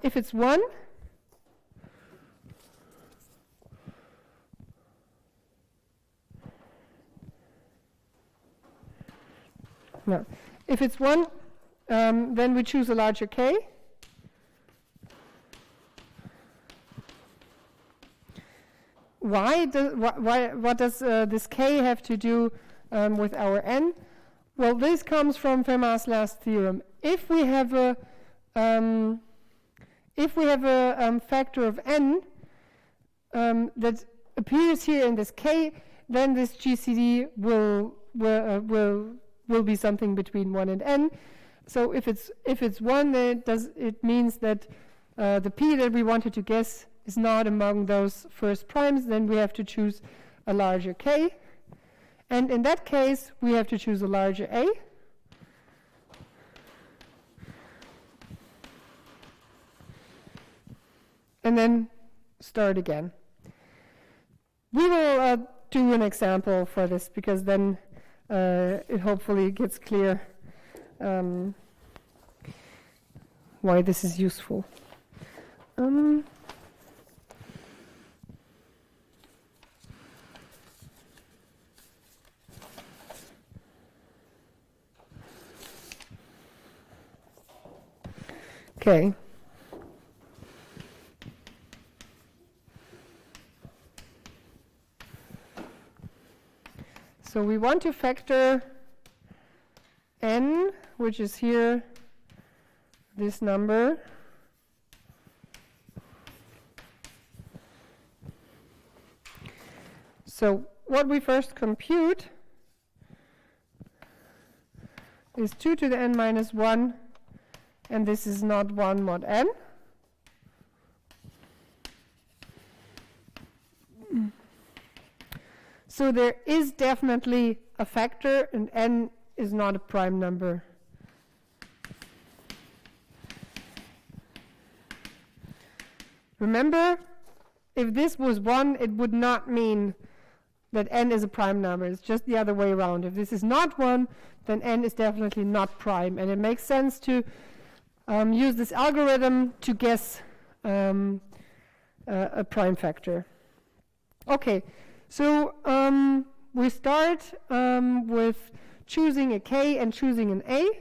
if it's 1, no. If it's 1, then we choose a larger K. What does this K have to do with our N? Well, this comes from Fermat's last theorem. If we have a factor of N that appears here in this K, then this GCD will be something between 1 and N. So if it's 1, then it means that the P that we wanted to guess is not among those first primes. Then we have to choose a larger K, and in that case we have to choose a larger A. And then start again. We will do an example for this, because then it hopefully gets clear why this is useful. Okay. So we want to factor N, which is here this number. So what we first compute is 2 to the n minus 1, and this is not 1 mod n. So there is definitely a factor, and n is not a prime number. Remember, if this was 1, it would not mean that n is a prime number. It's just the other way around. If this is not 1, then n is definitely not prime. And it makes sense to use this algorithm to guess a prime factor. Okay, so we start with choosing a k and choosing an a.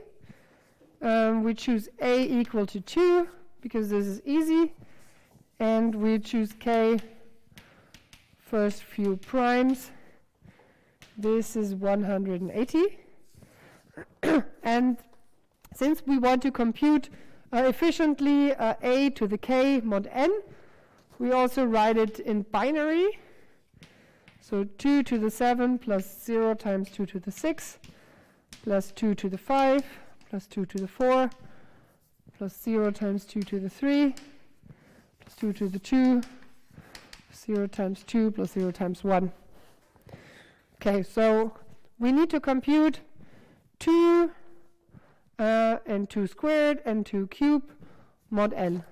We choose a equal to 2, because this is easy. And we choose k first few primes. This is 180. And since we want to compute efficiently a to the k mod n, we also write it in binary. So 2 to the 7 plus 0 times 2 to the 6 plus 2 to the 5 plus 2 to the 4 plus 0 times 2 to the 3 plus 2 to the 2 0 times 2 plus 0 times 1. Okay, so we need to compute 2 and 2 squared and 2 cubed mod n.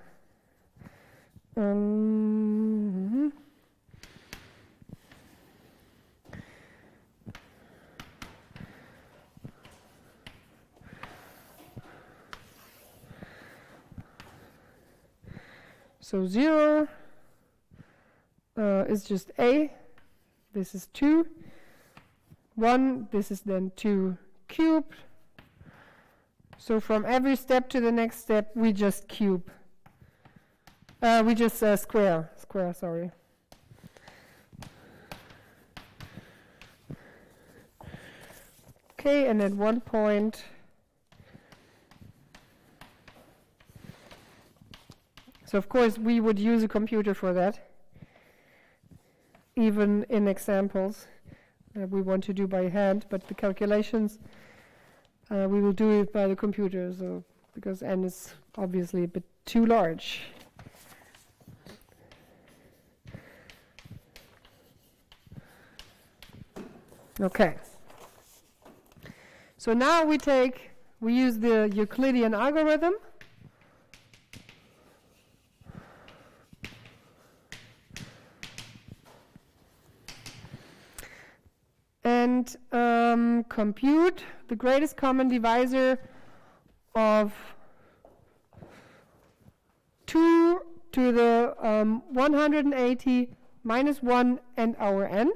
So 0 is just A. This is 2. 1, this is then 2 cubed. So from every step to the next step, we just cube. We just square, sorry. Okay, and at one point, so of course we would use a computer for that, even in examples we want to do by hand, but the calculations we will do it by the computer, so because n is obviously a bit too large. Okay. So now we use the Euclidean algorithm. And compute the greatest common divisor of 2 to the 180 minus 1 and our n.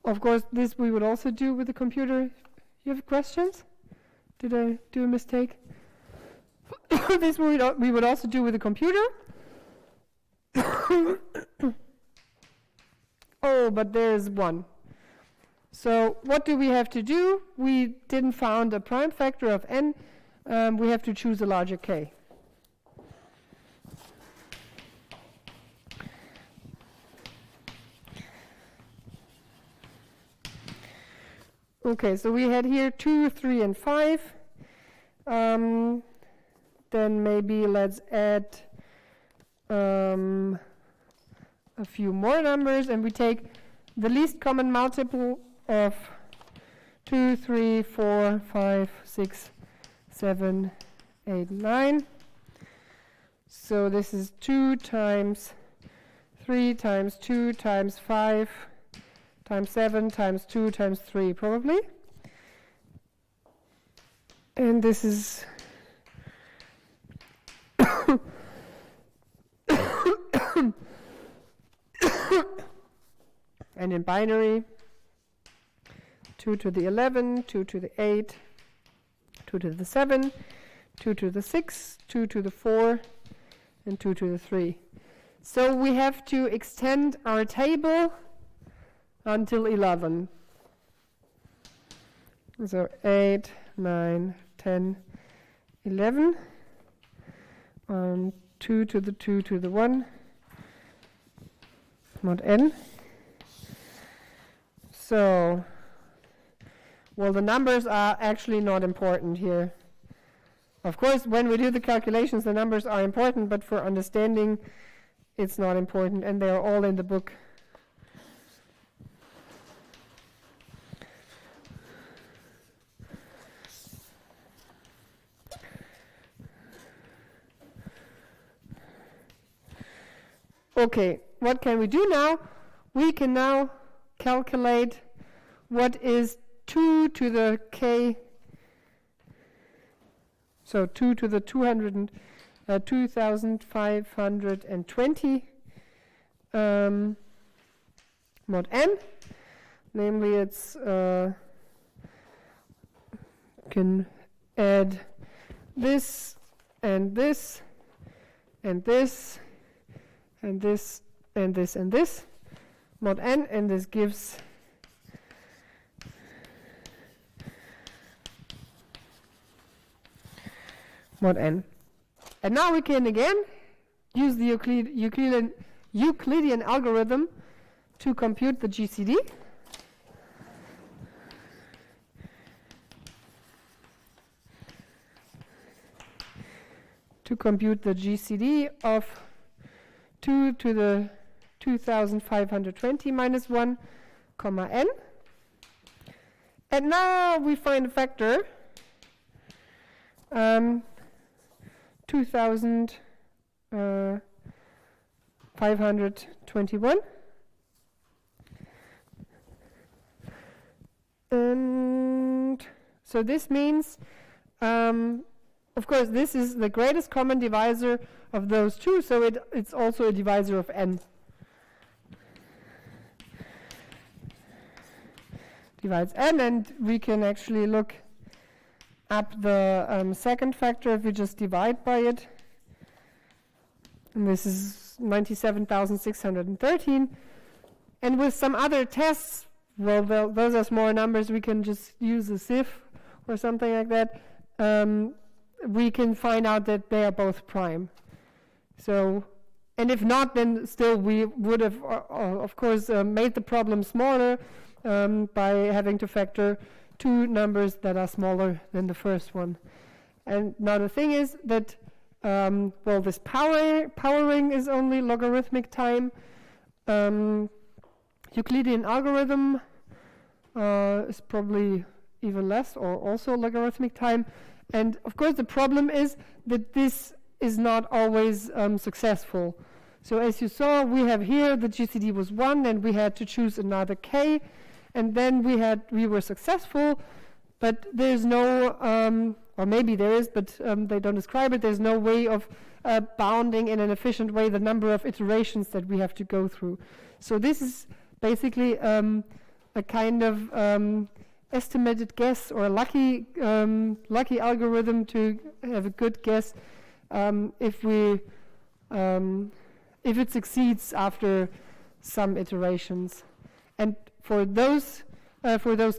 Of course, this we would also do with the computer. You have questions? Did I do a mistake? This we would also do with the computer. Oh, but there's one. So what do we have to do? We didn't found a prime factor of n. We have to choose a larger k. Okay, so we had here 2, 3, and 5. Then maybe let's add a few more numbers, and we take the least common multiple of 2, 3, 4, 5, 6, 7, 8, 9. So this is 2 times 3 times 2 times 5 times 7 times 2 times 3 probably. And this is and in binary 2 to the 11, 2 to the 8, 2 to the 7, 2 to the 6, 2 to the 4, and 2 to the 3. So we have to extend our table until 11. So 8, 9, 10, 11. 2 to the 2 to the 1 mod n. So, well, the numbers are actually not important here. Of course, when we do the calculations, the numbers are important, but for understanding, it's not important, and they are all in the book. Okay, what can we do now? We can now calculate what is 2 to the k, so 2 to the 2520 mod n. Namely, it's can add this and this and this and this and this and this mod n, and this gives mod n. And now we can again use the Euclidean algorithm to compute the GCD. To compute the GCD of 2 to the 2520 minus 1, comma n. And now we find a factor 2000 521. And so this means, of course, this is the greatest common divisor of those two, so it's also a divisor of n. Divides n, and we can actually look up the second factor if we just divide by it. And this is 97,613. And with some other tests, well, those are smaller numbers, we can just use a sieve or something like that. We can find out that they are both prime. So, and if not, then still we would have, of course, made the problem smaller by having to factor two numbers that are smaller than the first one. And now the thing is that, well, this powering is only logarithmic time. Euclidean algorithm is probably even less, or also logarithmic time. And of course the problem is that this is not always successful. So as you saw, we have here the GCD was 1, and we had to choose another k, and then we were successful, but there's no, or maybe there is, but they don't describe it, there's no way of bounding in an efficient way the number of iterations that we have to go through. So this is basically a kind of estimated guess, or a lucky algorithm to have a good guess if it succeeds after some iterations. And for those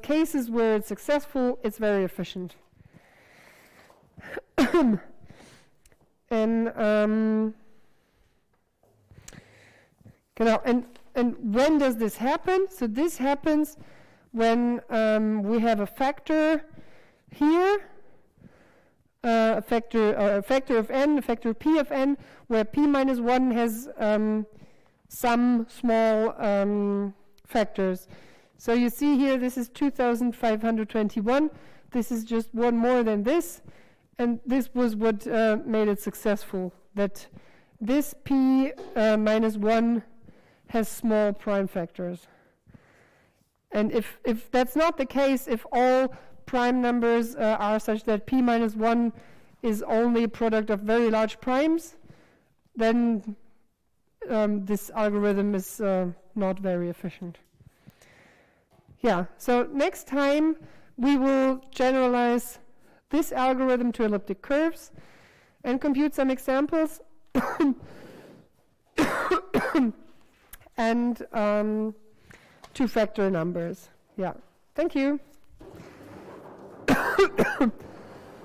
cases where it's successful, it's very efficient. And when does this happen? So this happens when we have a factor here, a factor of n, a factor p of n, where p minus 1 has some small factors. So you see here, this is 2,521. This is just one more than this, and this was what made it successful, that this p minus 1 has small prime factors. And if that's not the case, if all prime numbers are such that p minus 1 is only a product of very large primes, then this algorithm is not very efficient. Yeah, so next time we will generalize this algorithm to elliptic curves and compute some examples and two-factor numbers. Yeah, thank you.